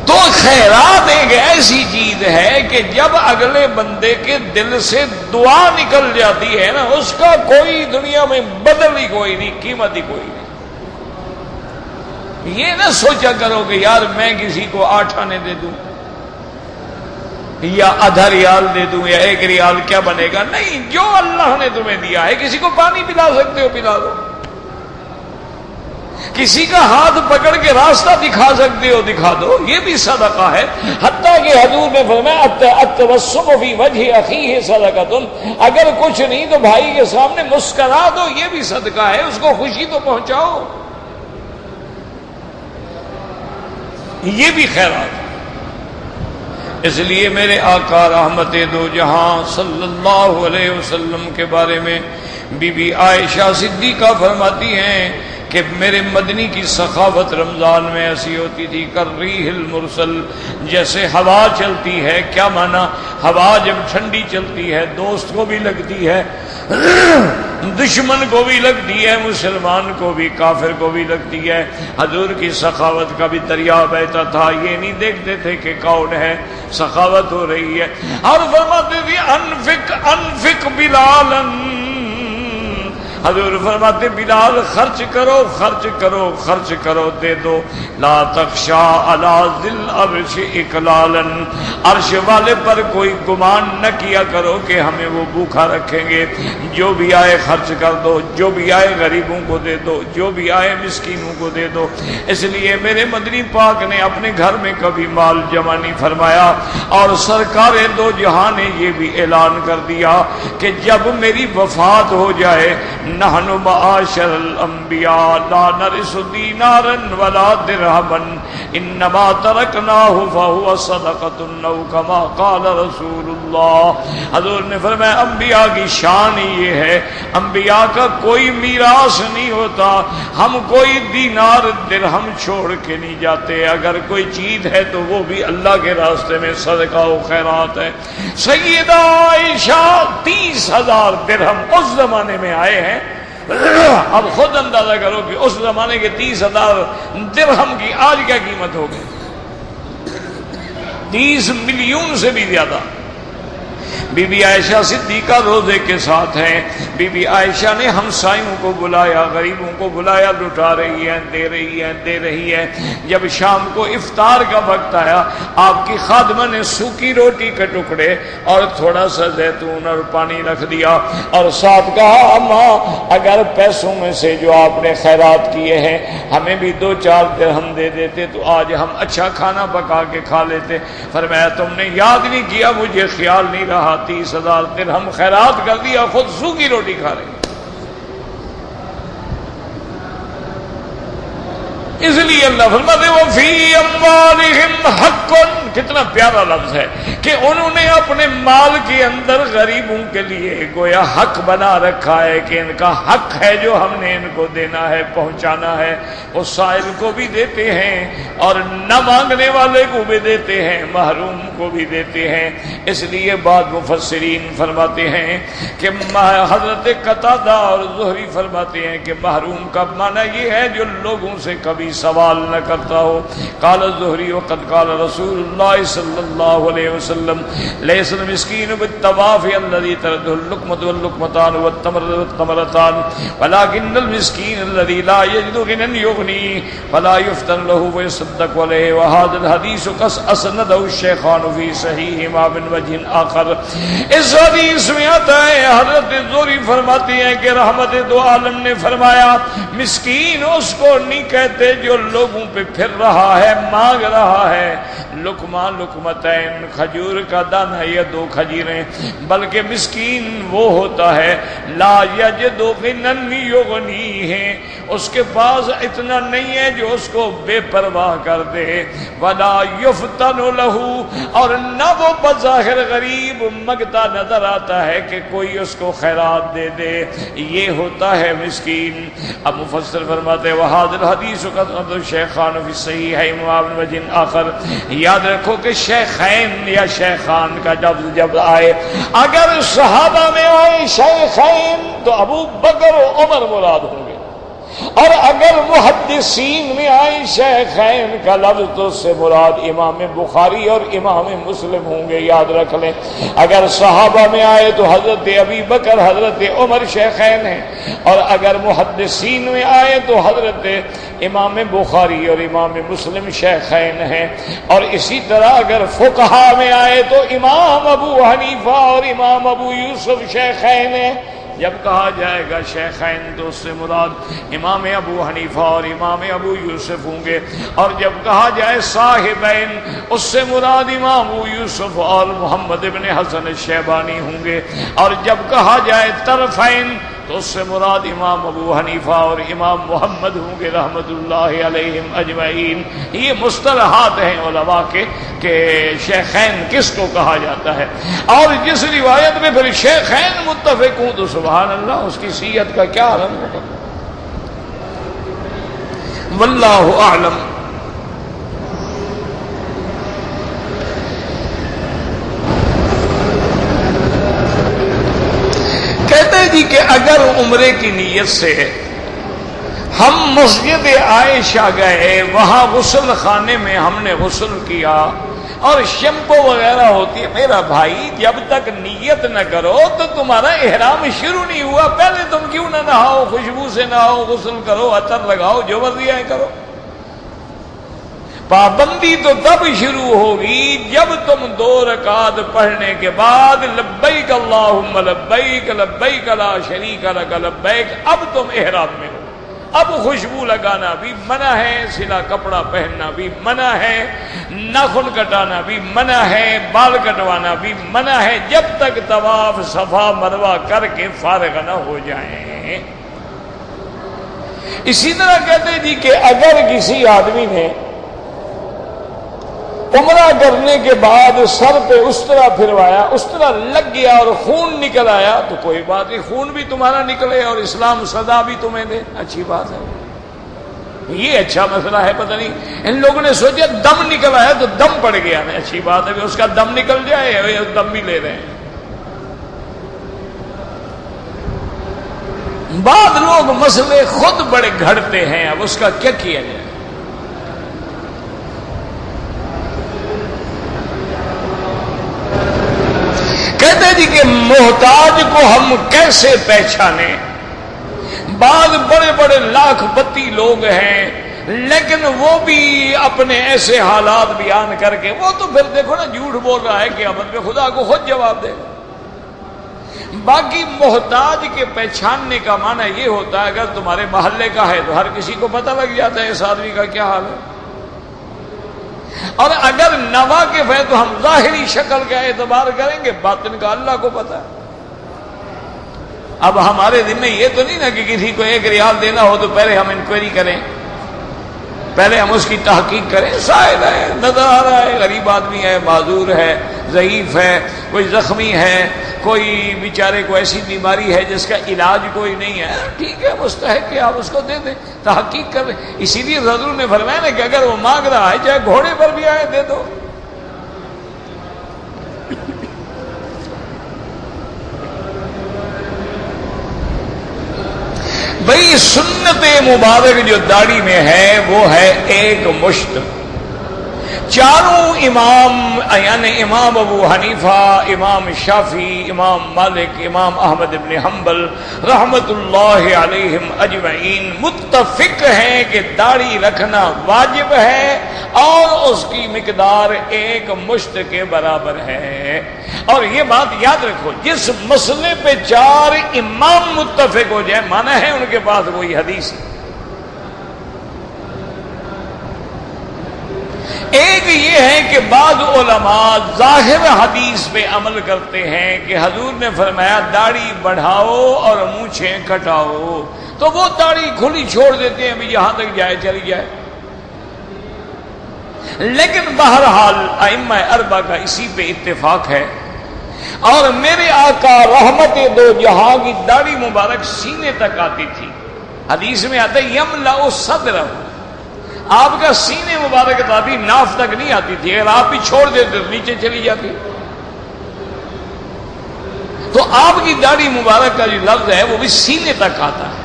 تو خیرات ایک ایسی چیز ہے کہ جب اگلے بندے کے دل سے دعا نکل جاتی ہے نا، اس کا کوئی دنیا میں بدل ہی کوئی نہیں، قیمت ہی کوئی نہیں۔ یہ نہ سوچا کرو کہ یار میں کسی کو 8 آنے دے دوں یا آدھا ریال دے دوں یا 1 ریال کیا بنے گا، نہیں، جو اللہ نے تمہیں دیا ہے، کسی کو پانی پلا سکتے ہو پلا دو، کسی کا ہاتھ پکڑ کے راستہ دکھا سکتے ہو دکھا دو، یہ بھی صدقہ ہے۔ حتیٰ کہ حضور نے فرمایا التبسم فی وجہ اخیہ صدقۃ، اگر کچھ نہیں تو بھائی کے سامنے مسکرا دو، یہ بھی صدقہ ہے، اس کو خوشی تو پہنچاؤ، یہ بھی خیرات ہے۔ اس لیے میرے آقا رحمت دو جہاں صلی اللہ علیہ وسلم کے بارے میں بی بی عائشہ صدیقہ فرماتی ہیں کہ میرے مدنی کی سخاوت رمضان میں ایسی ہوتی تھی کالریح المرسل، جیسے ہوا چلتی ہے۔ کیا معنی؟ ہوا جب ٹھنڈی چلتی ہے دوست کو بھی لگتی ہے، دشمن کو بھی لگتی ہے، مسلمان کو بھی، کافر کو بھی لگتی ہے۔ حضور کی سخاوت کا بھی دریا بہتا تھا، یہ نہیں دیکھتے تھے کہ کون ہے، سخاوت ہو رہی ہے۔ اور فرماتے تھے انفق بلالا، حضور فرماتے بلال خرچ کرو خرچ کرو خرچ کرو، دے دو۔ لا تخشا علی ذی العرش اکلالا، عرش والے پر کوئی گمان نہ کیا کرو کہ ہمیں وہ بھوکا رکھیں گے، جو بھی آئے خرچ کر دو، جو بھی آئے غریبوں کو دے دو، جو بھی آئے مسکینوں کو دے دو۔ اس لیے میرے مدنی پاک نے اپنے گھر میں کبھی مال جمع نہیں فرمایا، اور سرکار دو جہاں نے یہ بھی اعلان کر دیا کہ جب میری وفات ہو جائے، نحن معاشر الانبیاء لا نرث دینارا ولا درہما انما ترکناہ فہو صدقۃ او کما قال رسول اللہ۔ حضور نے فرمایا انبیاء کی شان یہ ہے، انبیاء کا کوئی میراث نہیں ہوتا، ہم کوئی دینار درہم چھوڑ کے نہیں جاتے، اگر کوئی چیز ہے تو وہ بھی اللہ کے راستے میں صدقہ و خیرات ہے۔ سیدہ عائشہ 30,000 درہم اس زمانے میں آئے ہیں، اب خود اندازہ کرو کہ اس زمانے کے 30,000 درہم کی آج کیا قیمت ہوگی، 30 ملین سے بھی زیادہ۔ بی بی عائشہ صدیقہ روزے کے ساتھ ہیں. بی بی عائشہ نے ہمسایوں کو بلایا, غریبوں کو بلایا, لٹا رہی ہے, دے رہی ہے. جب شام کو افطار کا وقت آیا, آپ کی خادمہ نے سوکھی روٹی کے ٹکڑے اور تھوڑا سا زیتون اور پانی رکھ دیا اور ساتھ کہا, اماں اگر پیسوں میں سے جو آپ نے خیرات کیے ہیں ہمیں بھی 2-4 درہم دے دیتے تو آج ہم اچھا کھانا پکا کے کھا لیتے. فرمایا تم نے یاد نہیں کیا, مجھے خیال نہیں رہا, 30,000 درہم خیرات کر دیا, خود سوکھی روٹی کھا رہے. اس لیے اللہ فرماتے وفی اموالہم حق, کتنا پیارا لفظ ہے کہ انہوں نے اپنے مال کے اندر غریبوں کے لیے گویا حق بنا رکھا ہے کہ ان کا حق ہے جو ہم نے ان کو دینا ہے, پہنچانا ہے. اس سائل کو بھی دیتے ہیں اور نہ مانگنے والے کو بھی دیتے ہیں, محروم کو بھی دیتے ہیں. اس لیے بعض مفسرین فرماتے ہیں کہ حضرت قتادہ اور زہری فرماتے ہیں کہ محروم کا معنی یہ ہے جو لوگوں سے کبھی سوال نہ کرتا ہو. قال الزہری وقد قال رسول اللہ صلی اللہ علیہ وسلم لیس المسکین بالطواف الذی ترده اللقمۃ واللقمتان والتمرۃ والتمرتان ولكن المسکین الذی لا یجد غنى یغنی فلا یفتن له ويصدق علیہ. وهذا الحدیث قد اسنده الشیخان فی صحیحہما من وجہ آخر. اس حدیث میں آتا ہے, حضرت زہری فرماتے ہیں کہ رحمت دو عالم نے فرمایا مسکین اس کو نہیں کہتے جو لوگوں پہ پھر رہا ہے, مانگ رہا ہے. لقمہ لقمتین, کھجور کا دانہ یا 2 کھجوریں, بلکہ مسکین وہ ہوتا ہے لا یجد غنی یغنی ہے, اس کے پاس اتنا نہیں ہے جو اس کو بے پرواہ کر دے. ولا یفتن لہ, اور نہ وہ بظاہر غریب مگتا نظر آتا ہے کہ کوئی اس کو خیرات دے دے, یہ ہوتا ہے مسکین. اب مفسر فرماتے وہذا الحدیث قد الشیخان فی صحیحین من وجہ آخر. یاد رکھو کہ شیخین یا شیخان کا لفظ جب آئے, اگر صحابہ میں آئے شیخین تو ابو بکر و عمر مراد ہوں گے, اور اگر محدثین میں آئے شیخین کا لفظ تو اس سے مراد امام بخاری اور امام مسلم ہوں گے. یاد رکھ لیں, اگر صحابہ میں آئے تو حضرت ابی بکر حضرت عمر شیخین ہیں, اور اگر محدثین میں آئے تو حضرت امام بخاری اور امام مسلم شیخین ہیں. اور اسی طرح اگر فقہا میں آئے تو امام ابو حنیفہ اور امام ابو یوسف شیخین ہیں. جب کہا جائے گا شیخین تو اس سے مراد امام ابو حنیفہ اور امام ابو یوسف ہوں گے, اور جب کہا جائے صاحبین اس سے مراد امام ابو یوسف اور محمد ابن حسن الشیبانی ہوں گے, اور جب کہا جائے طرفین تو اس سے مراد امام ابو حنیفہ اور امام محمد ہوں گے رحمت اللہ علیہم اجمعین. یہ مصطلحات ہیں علماء کے کہ شیخین کس کو کہا جاتا ہے. اور جس روایت میں پھر شیخین متفق ہوں تو سبحان اللہ اس کی صحت کا کیا عالم ہوگا. واللہ اعلم. جی کہ اگر عمرے کی نیت سے ہم مسجد عائشہ گئے, وہاں غسل خانے میں ہم نے غسل کیا اور شیمپو وغیرہ ہوتی ہے, میرا بھائی جب تک نیت نہ کرو تو تمہارا احرام شروع نہیں ہوا. پہلے تم کیوں نہ نہاؤ, خوشبو سے نہاؤ, غسل کرو, عطر لگاؤ, جو مرضی ہے کرو. پابندی تو تب شروع ہوگی جب تم 2 رکعت پڑھنے کے بعد لبیک اللہم لبیک لبیک لا شریک لک لبیک, اب تم احرام میں ہو. اب خوشبو لگانا بھی منع ہے, سلا کپڑا پہننا بھی منع ہے, ناخن کٹانا بھی منع ہے, بال کٹوانا بھی منع ہے, جب تک طواف صفا مروہ کر کے فارغ نہ ہو جائیں. اسی طرح کہتے جی کہ اگر کسی آدمی نے عمرہ کرنے کے بعد سر پہ اس طرح پھروایا, اس طرح لگ گیا اور خون نکل آیا تو کوئی بات نہیں, خون بھی تمہارا نکلے اور اسلام سزا بھی تمہیں دے, اچھی بات ہے. یہ اچھا مسئلہ ہے. پتہ نہیں ان لوگوں نے سوچا دم نکل آیا تو دم پڑ گیا, نہیں اچھی بات ہے کہ اس کا دم نکل جائے, دم بھی لے رہے ہیں. بعض لوگ مسئلے خود بڑے گھڑتے ہیں, اب اس کا کیا کیا جائے. کہتے جی محتاج کو ہم کیسے پہچانیں؟ بعض بڑے بڑے لاکھ بتی لوگ ہیں لیکن وہ بھی اپنے ایسے حالات بیان کر کے، وہ تو پھر دیکھو نا جھوٹ بول رہا ہے قیامت میں خدا کو خود جواب دے گا۔ باقی محتاج کے پہچاننے کا معنی یہ ہوتا ہے اگر تمہارے محلے کا ہے تو ہر کسی کو پتہ لگ جاتا ہے اس آدمی کا کیا حال ہے، اور اگر نواقف ہے تو ہم ظاہری شکل کا اعتبار کریں گے، باطن کا اللہ کو پتہ ہے۔ اب ہمارے دن میں یہ تو نہیں نا کہ کسی کو 1 ریال دینا ہو تو پہلے ہم انکوائری کریں، پہلے ہم اس کی تحقیق کریں۔ سائل ہے، نظر آ رہا ہے غریب آدمی ہے، معذور ہے، ضعیف ہے، کوئی زخمی ہے، کوئی بیچارے کو ایسی بیماری ہے جس کا علاج کوئی نہیں ہے، ٹھیک ہے مستحق کہ آپ اس کو دے دیں، تحقیق کر لیں۔ اسی لیے حضور نے فرمایا نا کہ اگر وہ مانگ رہا ہے چاہے گھوڑے پر بھی آئے دے دو۔ بھئی سنت مبارک جو داڑھی میں ہے وہ ہے 1 مشت۔ چاروں امام یعنی امام ابو حنیفہ، امام شافعی، امام مالک، امام احمد بن حنبل رحمت اللہ علیہم اجمعین متفق ہیں کہ داڑھی رکھنا واجب ہے اور اس کی مقدار 1 مشت کے برابر ہے۔ اور یہ بات یاد رکھو، جس مسئلے پہ 4 امام متفق ہو جائے مانا ہے ان کے پاس کوئی حدیث ہے۔ ایک یہ ہے کہ بعض علماء ظاہر حدیث پہ عمل کرتے ہیں کہ حضور نے فرمایا داڑھی بڑھاؤ اور مونچھیں کٹاؤ، تو وہ داڑھی کھلی چھوڑ دیتے ہیں بھی جہاں تک جائے چلی جائے۔ لیکن بہرحال ائمہ اربعہ کا اسی پہ اتفاق ہے، اور میرے آقا رحمت دو جہاں کی داڑھی مبارک سینے تک آتی تھی۔ حدیث میں آتا ہے یملأ صدرہ، آپ کا سینے مبارک تابی ناف تک نہیں آتی تھی، اگر آپ بھی چھوڑ دیتے تو نیچے چلی جاتی۔ تو آپ کی داڑھی مبارک کا جو لفظ ہے وہ بھی سینے تک آتا ہے،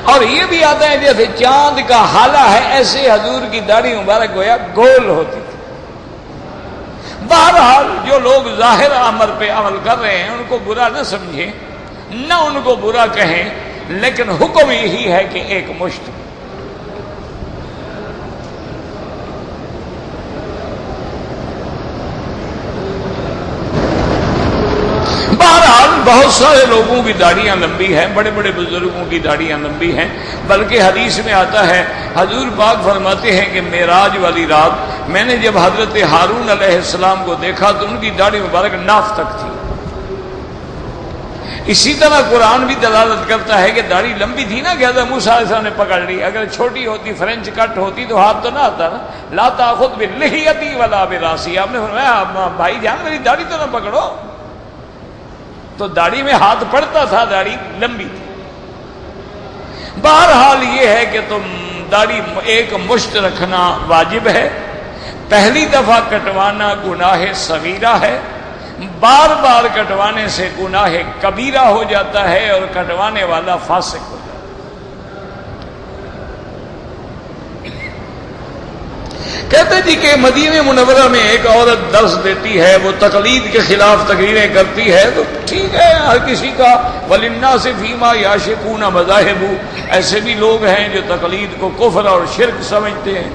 اور یہ بھی آتا ہے جیسے چاند کا حالہ ہے ایسے حضور کی داڑھی مبارک گویا گول ہوتی تھی۔ بہرحال جو لوگ ظاہر امر پہ عمل کر رہے ہیں ان کو برا نہ سمجھیں، نہ ان کو برا کہیں، لیکن حکم یہی ہے کہ 1 مشت۔ بہرحال بہت سارے لوگوں کی داڑیاں لمبی ہیں، بڑے بڑے بزرگوں کی داڑیاں لمبی ہیں، بلکہ حدیث میں آتا ہے حضور پاک فرماتے ہیں کہ معراج والی رات میں نے جب حضرت ہارون علیہ السلام کو دیکھا تو ان کی داڑھی مبارک ناف تک تھی۔ اسی طرح قرآن بھی دلالت کرتا ہے کہ داڑھی لمبی تھی نا کہ حضرت موسیٰ علیہ السلام نے پکڑ لی، اگر چھوٹی ہوتی فرینچ کٹ ہوتی تو ہاتھ تو نہ آتا نا۔ لا تاخذ بلحیتی ولا براسی، آپ نے فرمایا بھائی جان میری داڑھی تو نہ پکڑو، تو داڑھی میں ہاتھ پڑتا تھا، داڑھی لمبی تھی۔ بہرحال یہ ہے کہ تم داڑھی 1 مشت رکھنا واجب ہے۔ پہلی دفعہ کٹوانا گناہ صغیرہ ہے، بار بار کٹوانے سے گناہ کبیرہ ہو جاتا ہے اور کٹوانے والا فاسق ہو جاتا ہے۔ کہتے جی کہ مدینہ منورہ میں ایک عورت درس دیتی ہے، وہ تقلید کے خلاف تقریریں کرتی ہے، تو ٹھیک ہے ہر کسی کا وَلِلنَّاسِ فِيمَا يَعْشِقُونَ مَذَاهِبُ، ایسے بھی لوگ ہیں جو تقلید کو کفر اور شرک سمجھتے ہیں۔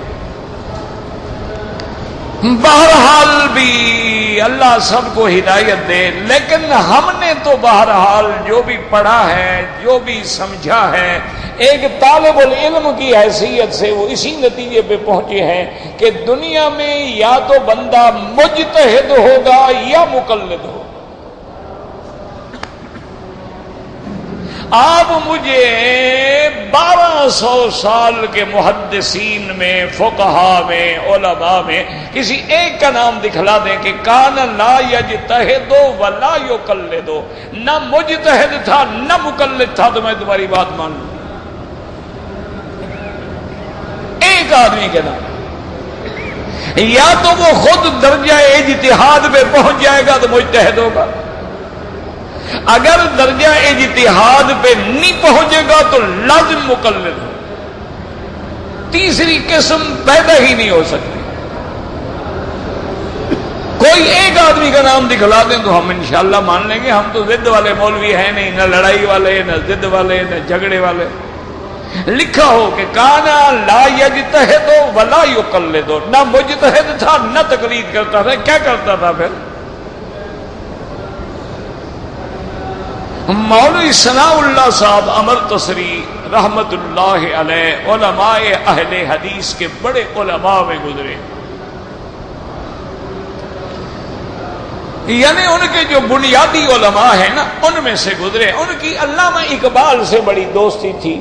بہرحال بھی اللہ سب کو ہدایت دے، لیکن ہم نے تو بہرحال جو بھی پڑھا ہے، جو بھی سمجھا ہے، ایک طالب العلم کی حیثیت سے وہ اسی نتیجے پہ پہنچے ہیں کہ دنیا میں یا تو بندہ مجتہد ہوگا یا مقلد ہوگا۔ آپ مجھے 1200 سال کے محدثین میں، فقہا میں، علماء میں کسی ایک کا نام دکھلا دیں کہ کان لا یجتہد ولا یقلد، نہ مجتہد تھا نہ مقلد تھا، تو میں تمہاری بات مان لوں۔ ایک آدمی کے نام، یا تو وہ خود درجہ اجتہاد پہ پہنچ جائے گا تو مجتہد ہوگا، اگر درجہ اجتہاد پہ نہیں پہنچے گا تو لازم مقلد ہو۔ تیسری قسم پیدا ہی نہیں ہو سکتی۔ کوئی ایک آدمی کا نام دکھلا دیں تو ہم انشاءاللہ مان لیں گے. ہم تو ضد والے مولوی ہیں نہیں، نہ لڑائی والے، نہ ضد والے، نہ جھگڑے والے. لکھا ہو کہ کانا لا یجتہد ولا یقلد، نہ مجتہد تھا نہ تقلید کرتا تھا. کیا کرتا تھا پھر؟ مولوی ثناء اللہ صاحب امر تصری رحمت اللہ علیہ علماء اہل حدیث کے بڑے علماء میں گزرے، یعنی ان کے جو بنیادی علماء ہیں نا ان میں سے گزرے. ان کی علامہ اقبال سے بڑی دوستی تھی،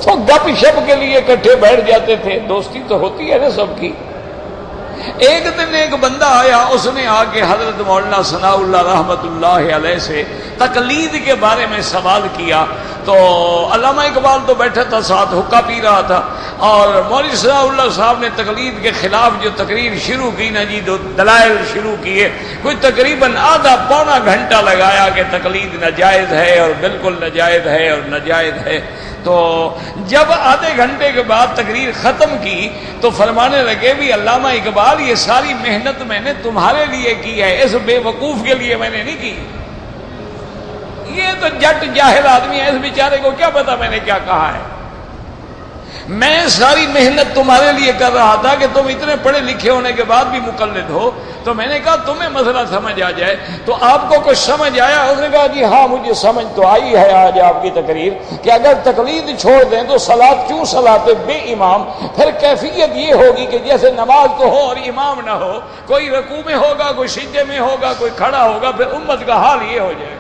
تو گپ شپ کے لیے اکٹھے بیٹھ جاتے تھے. دوستی تو ہوتی ہے نا سب کی. ایک دن ایک بندہ آیا، اس نے آ کے حضرت مولانا ثناء اللہ رحمت اللہ علیہ سے تقلید کے بارے میں سوال کیا. تو علامہ اقبال تو بیٹھا تھا ساتھ، حقہ پی رہا تھا، اور مولوی ثناء اللہ صاحب نے تقلید کے خلاف جو تقریر شروع کی نا جی، دو دلائل شروع کیے. کوئی تقریباً آدھا پونا گھنٹہ لگایا کہ تقلید ناجائز ہے اور بالکل ناجائز ہے اور ناجائز ہے. تو جب آدھے گھنٹے کے بعد تقریر ختم کی تو فرمانے لگے بھی علامہ اقبال یہ ساری محنت میں نے تمہارے لیے کی ہے، اس بے وقوف کے لیے میں نے نہیں کی. یہ تو جٹ جاہل آدمی ہے، اس بیچارے کو کیا پتا میں نے کیا کہا ہے. میں ساری محنت تمہارے لیے کر رہا تھا کہ تم اتنے پڑھے لکھے ہونے کے بعد بھی مقلد ہو. تو میں نے کہا تمہیں مسئلہ سمجھ آ جائے. تو آپ کو کچھ سمجھ آیا؟ اس نے کہا جی ہاں مجھے سمجھ تو آئی ہے آج آپ کی تقریر کہ اگر تقلید چھوڑ دیں تو صلاۃ کیوں صلاۃ بے امام. پھر کیفیت یہ ہوگی کہ جیسے نماز تو ہو اور امام نہ ہو، کوئی رکوع میں ہوگا، کوئی سجدے میں ہوگا، کوئی کھڑا ہوگا، پھر امت کا حال یہ ہو جائے.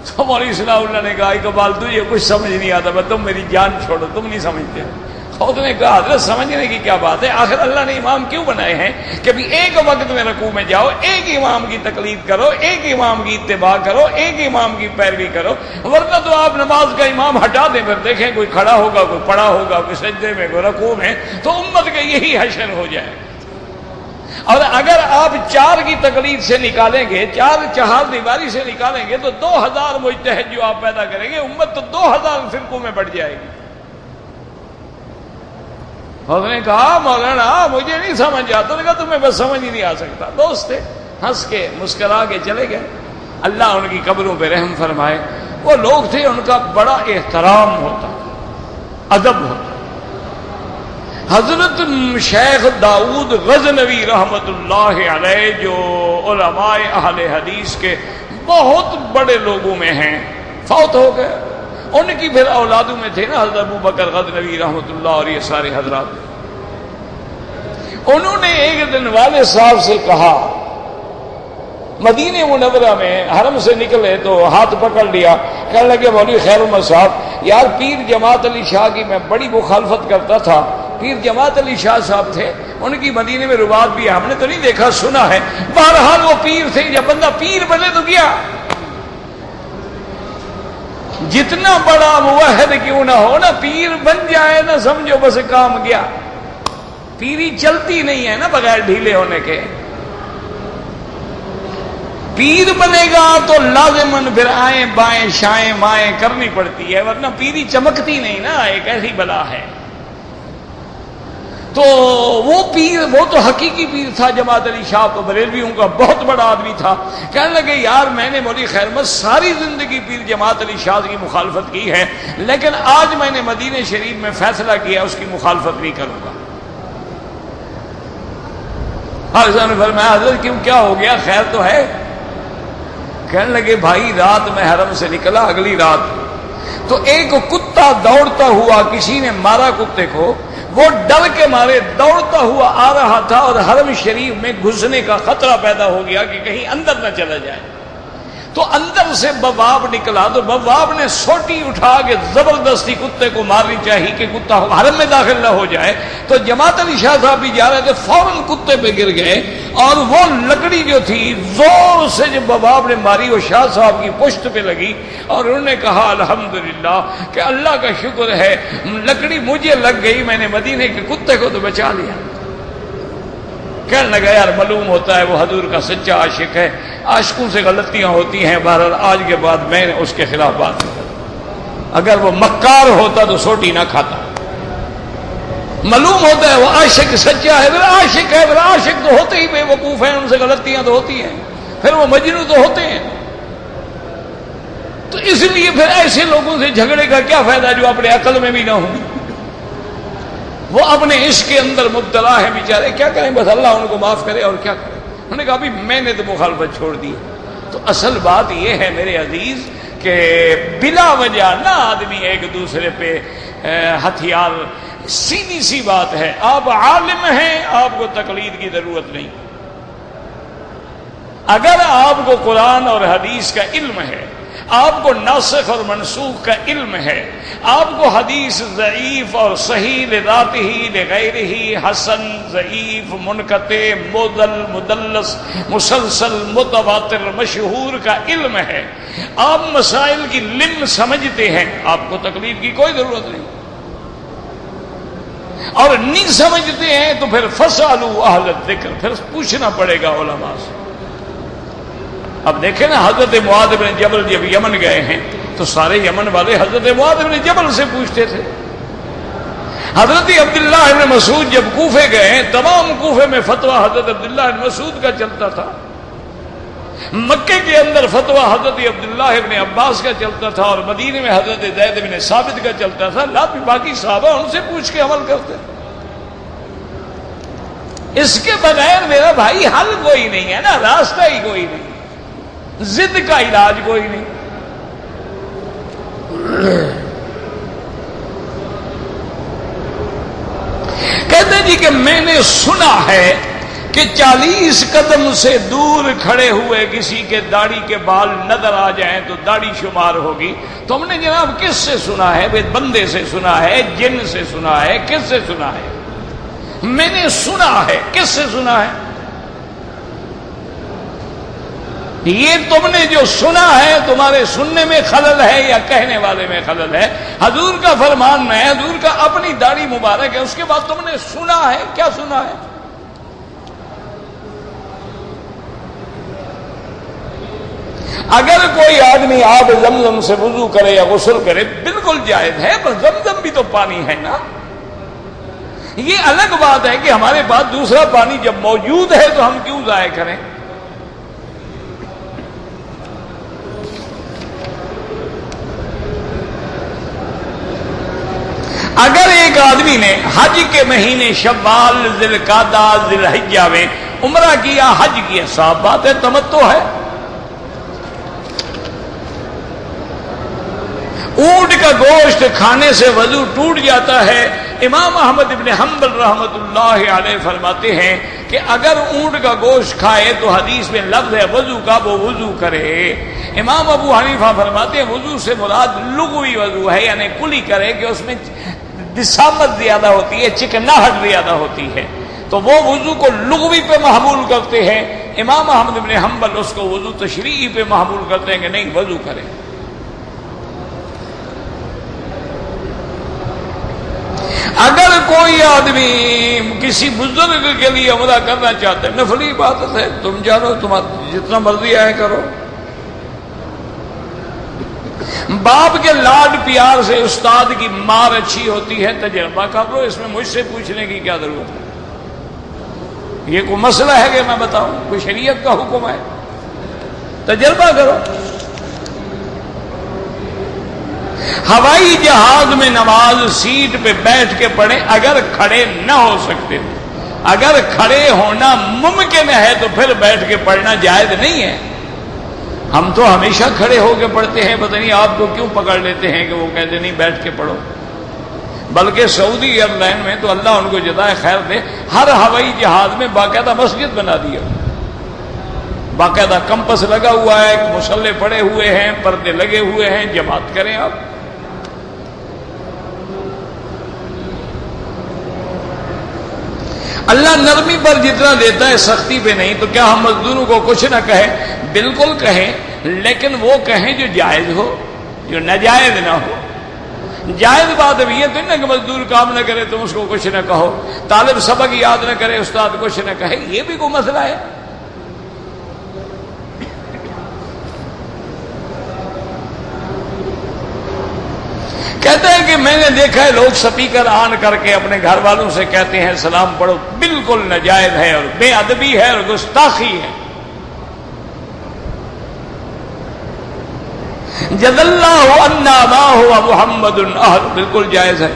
تو مولوی ثناء اللہ نے کہا اقبال تجھے کچھ سمجھ نہیں آتا، بس تم میری جان چھوڑو، تم نہیں سمجھتے. اس نے کہا حضرت سمجھنے کی کیا بات ہے، آخر اللہ نے امام کیوں بنائے ہیں کہ بھی ایک وقت میں رکوع میں جاؤ، ایک امام کی تقلید کرو، ایک امام کی اتباع کرو، ایک امام کی پیروی کرو. ورنہ تو آپ نماز کا امام ہٹا دیں، پھر دیکھیں کوئی کھڑا ہوگا، کوئی پڑا ہوگا، کوئی سجدے میں، کوئی رکوع میں، تو امت کا یہی حشر ہو جائے. اور اگر آپ چار کی تقلید سے نکالیں گے، چہار دیواری سے نکالیں گے تو 2000 مجتہد جو آپ پیدا کریں گے، امت تو 2000 فرقوں میں بٹ جائے گی. اس نے کہا مولانا مجھے نہیں سمجھ آتا. نے کہا تمہیں بس سمجھ ہی نہیں آ سکتا. دوست تھے، ہنس کے مسکرا کے چلے گئے. اللہ ان کی قبروں پہ رحم فرمائے. وہ لوگ تھے ان کا بڑا احترام ہوتا، ادب ہوتا. حضرت شیخ داؤد غزنوی رحمت اللہ علیہ جو علماء اہل حدیث کے بہت بڑے لوگوں میں ہیں، فوت ہو گئے. ان کی پھر اولادوں میں تھے نا حضرت ابو بکر غزنوی رحمت اللہ اور یہ سارے حضرات. انہوں نے ایک دن والد صاحب سے کہا، مدینہ منورہ میں حرم سے نکلے تو ہاتھ پکڑ لیا، کہنے لگے مولوی خیر محمد صاحب یار پیر جماعت علی شاہ کی میں بڑی مخالفت کرتا تھا. پیر جماعت علی شاہ صاحب تھے، ان کی مدینے میں روایت بھی ہے، ہم نے تو نہیں دیکھا سنا ہے. بہرحال وہ پیر تھے. جب بندہ پیر بنے تو کیا، جتنا بڑا موحد کیوں نہ ہو نا، پیر بن جائے نا سمجھو بس کام گیا. پیری چلتی نہیں ہے نا بغیر ڈھیلے ہونے کے. پیر بنے گا تو لازماً پھر آئیں بائیں شائیں مائیں کرنی پڑتی ہے، ورنہ پیری چمکتی نہیں نا. ایک ایسی بلا ہے. تو وہ پیر، وہ تو حقیقی پیر تھا جماعت علی شاہ، تو بریلویوں کا بہت بڑا آدمی تھا. کہنے لگے یار میں نے مولوی خیر محمد ساری زندگی پیر جماعت علی شاہ کی مخالفت کی ہے، لیکن آج میں نے مدینہ شریف میں فیصلہ کیا اس کی مخالفت نہیں کروں گا. حضرت نے فرمایا حضرت کیوں، کیا ہو گیا، خیر تو ہے؟ کہنے لگے بھائی رات میں حرم سے نکلا، اگلی رات تو ایک کتا دوڑتا ہوا، کسی نے مارا کتے کو، وہ ڈر کے مارے دوڑتا ہوا آ رہا تھا اور حرم شریف میں گھسنے کا خطرہ پیدا ہو گیا کہ کہیں اندر نہ چلا جائے. تو اندر سے بواب نکلا تو بواب نے سوٹی اٹھا کے زبردستی کتے کو مارنی چاہیے کہ کتا حرم میں داخل نہ ہو جائے. تو جماعت علی شاہ صاحب بھی جا رہے تھے، فوراً کتے پہ گر گئے اور وہ لکڑی جو تھی زور سے جب بواب نے ماری وہ شاہ صاحب کی پشت پہ لگی اور انہوں نے کہا الحمدللہ کہ اللہ کا شکر ہے لکڑی مجھے لگ گئی، میں نے مدینے کے کتے کو تو بچا لیا. کہنے لگا یار معلوم ہوتا ہے وہ حضور کا سچا عاشق ہے، عاشقوں سے غلطیاں ہوتی ہیں. بہرحال آج کے بعد میں نے اس کے خلاف بات کی. اگر وہ مکار ہوتا تو سوٹی نہ کھاتا. معلوم ہوتا ہے وہ عاشق سچا ہے، پھر عاشق ہے، پھر عاشق تو ہوتے ہی بے وقوف ہیں، ان سے غلطیاں تو ہوتی ہیں، پھر وہ مجنون تو ہوتے ہیں۔ تو اس لیے پھر ایسے لوگوں سے جھگڑے کا کیا فائدہ جو اپنے عقل میں بھی نہ ہوں، وہ اپنے عشق کے اندر مبتلا ہے بیچارے، کیا کریں، بس اللہ ان کو معاف کرے اور کیا کرے۔ انہوں نے کہا بھی میں نے تو مخالفت چھوڑ دی۔ تو اصل بات یہ ہے میرے عزیز کہ بلا وجہ نہ آدمی ایک دوسرے پہ ہتھیار، سیدھی سی بات ہے، آپ عالم ہیں، آپ کو تقلید کی ضرورت نہیں۔ اگر آپ کو قرآن اور حدیث کا علم ہے، آپ کو ناسخ اور منسوخ کا علم ہے، آپ کو حدیث ضعیف اور صحیح لذاتہ لغیرہ، حسن، ضعیف، منقطع، معضل، مدلس، مسلسل، متواتر، مشہور کا علم ہے، آپ مسائل کی لم سمجھتے ہیں، آپ کو تقلید کی کوئی ضرورت نہیں۔ اور نہیں سمجھتے ہیں تو پھر فاسألوا اہل الذکر، پھر پوچھنا پڑے گا علماء سے۔ اب دیکھیں نا، حضرت معاذ بن جبل جب یمن گئے ہیں تو سارے یمن والے حضرت معاذ بن جبل سے پوچھتے تھے۔ حضرت عبداللہ بن مسعود جب کوفے گئے ہیں، تمام کوفے میں فتویٰ حضرت عبداللہ بن مسعود کا چلتا تھا، مکے کے اندر فتویٰ حضرت عبداللہ بن عباس کا چلتا تھا، اور مدینے میں حضرت زید بن ثابت کا چلتا تھا۔ باقی صحابہ ان سے پوچھ کے عمل کرتے۔ اس کے بغیر میرا بھائی حل کوئی نہیں ہے نا، راستہ ہی کوئی نہیں، ضد کا علاج کوئی نہیں۔ کہتے جی کہ میں نے سنا ہے کہ 40 قدم سے دور کھڑے ہوئے کسی کے داڑھی کے بال نظر آ جائیں تو داڑھی شمار ہوگی۔ تو ہم نے جناب کس سے سنا ہے؟ بندے سے سنا ہے، جن سے سنا ہے، کس سے سنا ہے؟ میں نے سنا ہے، کس سے سنا ہے؟ یہ تم نے جو سنا ہے، تمہارے سننے میں خلل ہے یا کہنے والے میں خلل ہے؟ حضور کا فرمان ہے، حضور کا اپنی داڑھی مبارک ہے، اس کے بعد تم نے سنا ہے، کیا سنا ہے؟ اگر کوئی آدمی آب زمزم سے وضو کرے یا غسل کرے بالکل جائز ہے، پر زمزم بھی تو پانی ہے نا۔ یہ الگ بات ہے کہ ہمارے پاس دوسرا پانی جب موجود ہے تو ہم کیوں ضائع کریں؟ اگر ایک آدمی نے حج کے مہینے شوال، ذی القعدہ، ذی الحجہ میں عمرہ کیا، حج کیا، صاف بات ہے تمتع ہے۔ اونٹ کا گوشت کھانے سے وضو ٹوٹ جاتا ہے۔ امام احمد ابن حنبل رحمۃ اللہ علیہ فرماتے ہیں کہ اگر اونٹ کا گوشت کھائے تو حدیث میں لفظ ہے وضو کا، وہ وضو کرے۔ امام ابو حنیفہ فرماتے ہیں وضو سے مراد لغوی وضو ہے، یعنی کلی کرے کہ اس میں دسامت زیادہ ہوتی ہے، چکناہٹ زیادہ ہوتی ہے، تو وہ وضو کو لغوی پہ محمول کرتے ہیں۔ امام احمد بن حنبل اس کو وضو تشریعی پہ محمول کرتے ہیں کہ نہیں، وضو کرے۔ اگر کوئی آدمی کسی بزرگ کے لیے عمرہ کرنا چاہتا ہے، نفلی عبادت ہے، تم جانو، تم جتنا مرضی آئے کرو۔ باپ کے لاڈ پیار سے استاد کی مار اچھی ہوتی ہے، تجربہ کر لو، اس میں مجھ سے پوچھنے کی کیا ضرورت ہے؟ یہ کوئی مسئلہ ہے کہ میں بتاؤں؟ کوئی شریعت کا حکم ہے؟ تجربہ کرو۔ ہوائی جہاز میں نماز سیٹ پہ بیٹھ کے پڑھیں اگر کھڑے نہ ہو سکتے، اگر کھڑے ہونا ممکن ہے تو پھر بیٹھ کے پڑھنا جائز نہیں ہے۔ ہم تو ہمیشہ کھڑے ہو کے پڑھتے ہیں، پتہ نہیں آپ کو کیوں پکڑ لیتے ہیں کہ وہ کہتے نہیں بیٹھ کے پڑھو۔ بلکہ سعودی ایئر لائن میں تو اللہ ان کو جزائے خیر دے، ہر ہوائی جہاز میں باقاعدہ مسجد بنا دیا، باقاعدہ کمپس لگا ہوا ہے، مصلے پڑے ہوئے ہیں، پردے لگے ہوئے ہیں، جماعت کریں آپ۔ اللہ نرمی پر جتنا دیتا ہے سختی پہ نہیں، تو کیا ہم مزدوروں کو کچھ نہ کہیں؟ بالکل کہیں، لیکن وہ کہیں جو جائز ہو، جو ناجائز نہ ہو۔ جائز بات اب یہ تو نہیں کہ مزدور کام نہ کرے تم اس کو کچھ نہ کہو، طالب سبق یاد نہ کرے استاد کچھ نہ کہے، یہ بھی کوئی مسئلہ ہے؟ کہتے ہیں کہ میں نے دیکھا ہے لوگ سپیکر آن کر کے اپنے گھر والوں سے کہتے ہیں سلام پڑھو، بالکل ناجائز ہے اور بے ادبی ہے اور گستاخی ہے۔ جزا اللہ عنا ما هو محمد اہل، بالکل جائز ہے۔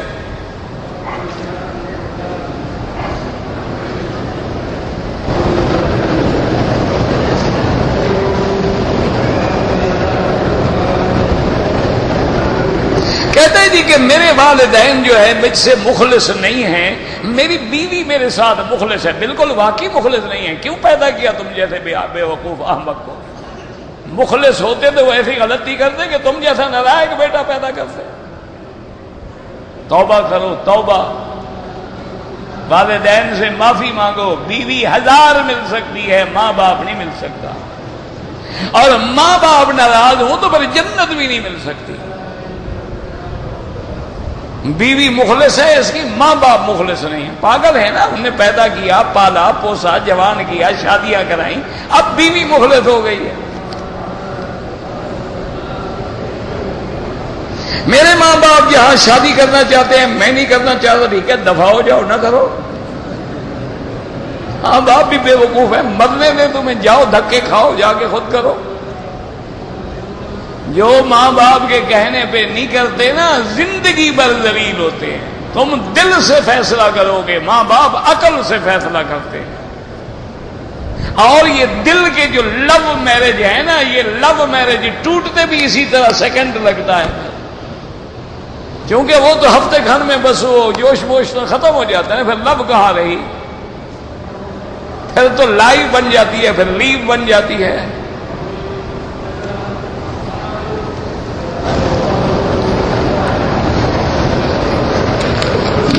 کہتے ہیں جی کہ میرے والدین جو ہے مجھ سے مخلص نہیں ہیں، میری بیوی میرے ساتھ مخلص ہے۔ بالکل واقعی مخلص نہیں ہے، کیوں پیدا کیا تم جیسے بے وقوف احمق کو؟ مخلص ہوتے تو وہ ایسی غلطی کرتے کہ تم جیسا نالائق بیٹا پیدا کرتے۔ توبہ کرو توبہ، والدین سے معافی مانگو۔ بیوی 1000 مل سکتی ہے، ماں باپ نہیں مل سکتا، اور ماں باپ ناراض ہوں تو پھر جنت بھی نہیں مل سکتی۔ بیوی مخلص ہے اس کی، ماں باپ مخلص نہیں ہے۔ پاگل ہے نا، انہیں پیدا کیا، پالا پوسا، جوان کیا، شادیاں کرائیں، اب بیوی مخلص ہو گئی ہے۔ میرے ماں باپ جہاں شادی کرنا چاہتے ہیں میں نہیں کرنا چاہتا، ٹھیک ہے دفع ہو جاؤ، نہ کرو۔ ہاں باپ بھی بے وقوف ہے، مرنے دیں تمہیں، جاؤ دھکے کھاؤ، جا کے خود کرو۔ جو ماں باپ کے کہنے پہ نہیں کرتے نا، زندگی بھر ذلیل ہوتے ہیں۔ تم دل سے فیصلہ کرو گے، ماں باپ عقل سے فیصلہ کرتے ہیں۔ اور یہ دل کے جو لو میرج ہے نا، یہ لو میرج ٹوٹتے بھی اسی طرح سیکنڈ لگتا ہے، کیونکہ وہ تو ہفتے گھر میں بس وہ جوش ووش تو ختم ہو جاتا ہے، پھر لو کہاں رہی؟ پھر تو لائف بن جاتی ہے، پھر لیو بن جاتی ہے۔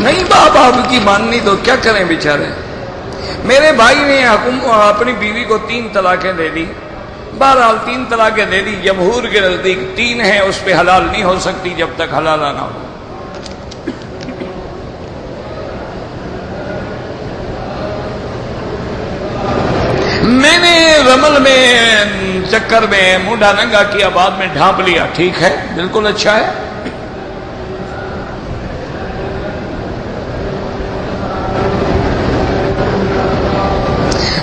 نہیں باپ آپ کی ماننی تو کیا کریں بیچارے۔ میرے بھائی نے اپنی بیوی کو 3 طلاقیں دے دی، بہرحال 3 طلاقیں دے دی، جمہور کے نزدیک 3 ہیں، اس پہ حلال نہیں ہو سکتی جب تک حلالہ نہ ہو۔ میں نے رمل میں چکر میں منڈا ننگا کیا، بعد میں ڈھانپ لیا، ٹھیک ہے بالکل اچھا ہے۔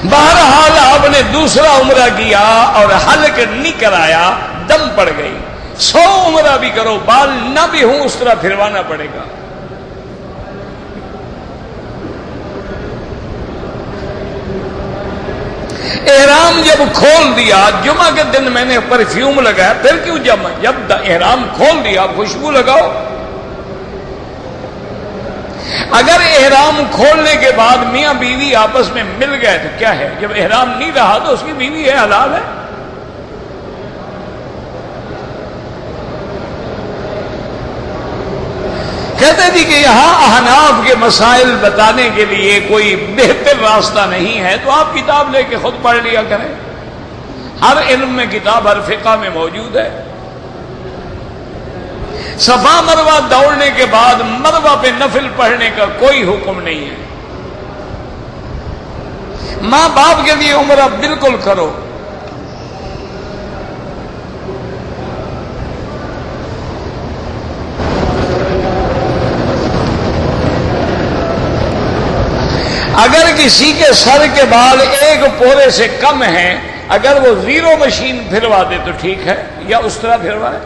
بہرحال آپ نے دوسرا عمرہ کیا اور حلق نہیں کرایا، دم پڑ گئی۔ 100 عمرہ بھی کرو، بال نہ بھی ہوں اس طرح پھروانا پڑے گا۔ احرام جب کھول دیا، جمعہ کے دن میں نے پرفیوم لگایا، پھر کیوں جب احرام کھول دیا خوشبو لگاؤ۔ اگر احرام کھولنے کے بعد میاں بیوی آپس میں مل گئے تو کیا ہے؟ جب احرام نہیں رہا تو اس کی بیوی ہے، حلال ہے۔ کہتے تھے کہ یہاں احناف کے مسائل بتانے کے لیے کوئی بہتر راستہ نہیں ہے تو آپ کتاب لے کے خود پڑھ لیا کریں، ہر علم میں کتاب ہر فقہ میں موجود ہے۔ صفا مروہ دوڑنے کے بعد مروہ پہ نفل پڑھنے کا کوئی حکم نہیں ہے۔ ماں باپ کے لیے عمرہ بالکل کرو۔ اگر کسی کے سر کے بال 1 پورے سے کم ہیں، اگر وہ 0 مشین پھروا دے تو ٹھیک ہے، یا اس طرح پھروائے۔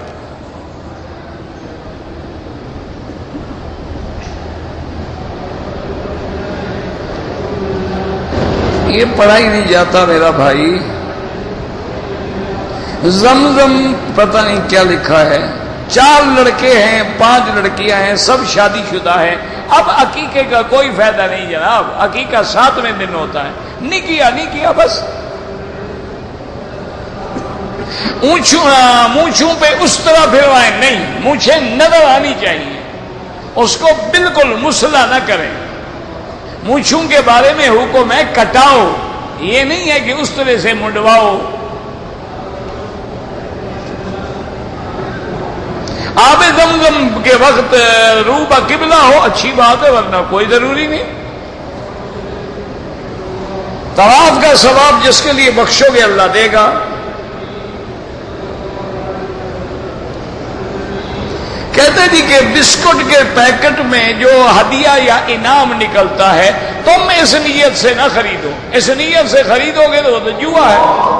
یہ پڑھا ہی نہیں جاتا میرا بھائی۔ زمزم پتہ نہیں کیا لکھا ہے، 4 لڑکے ہیں 5 لڑکیاں ہیں، سب شادی شدہ ہیں۔ اب عقیقے کا کوئی فائدہ نہیں جناب، عقیقہ 7ویں دن ہوتا ہے، نہیں کیا بس۔ مونچھوں پہ اس طرح پھروائیں نہیں، مونچھیں نظر آنی چاہیے، اس کو بالکل مسئلہ نہ کریں۔ مونچھوں کے بارے میں حکم ہے کٹاؤ، یہ نہیں ہے کہ اس طرح سے منڈواؤ۔ آب زمزم کے وقت روح کا قبلہ ہو اچھی بات ہے، ورنہ کوئی ضروری نہیں۔ طواف کا ثواب جس کے لیے بخشو گے اللہ دے گا۔ کہتے جی کہ بسکٹ کے پیکٹ میں جو ہدیہ یا انعام نکلتا ہے تم اس نیت سے نہ خریدو، اس نیت سے خریدو گے تو جوا ہے۔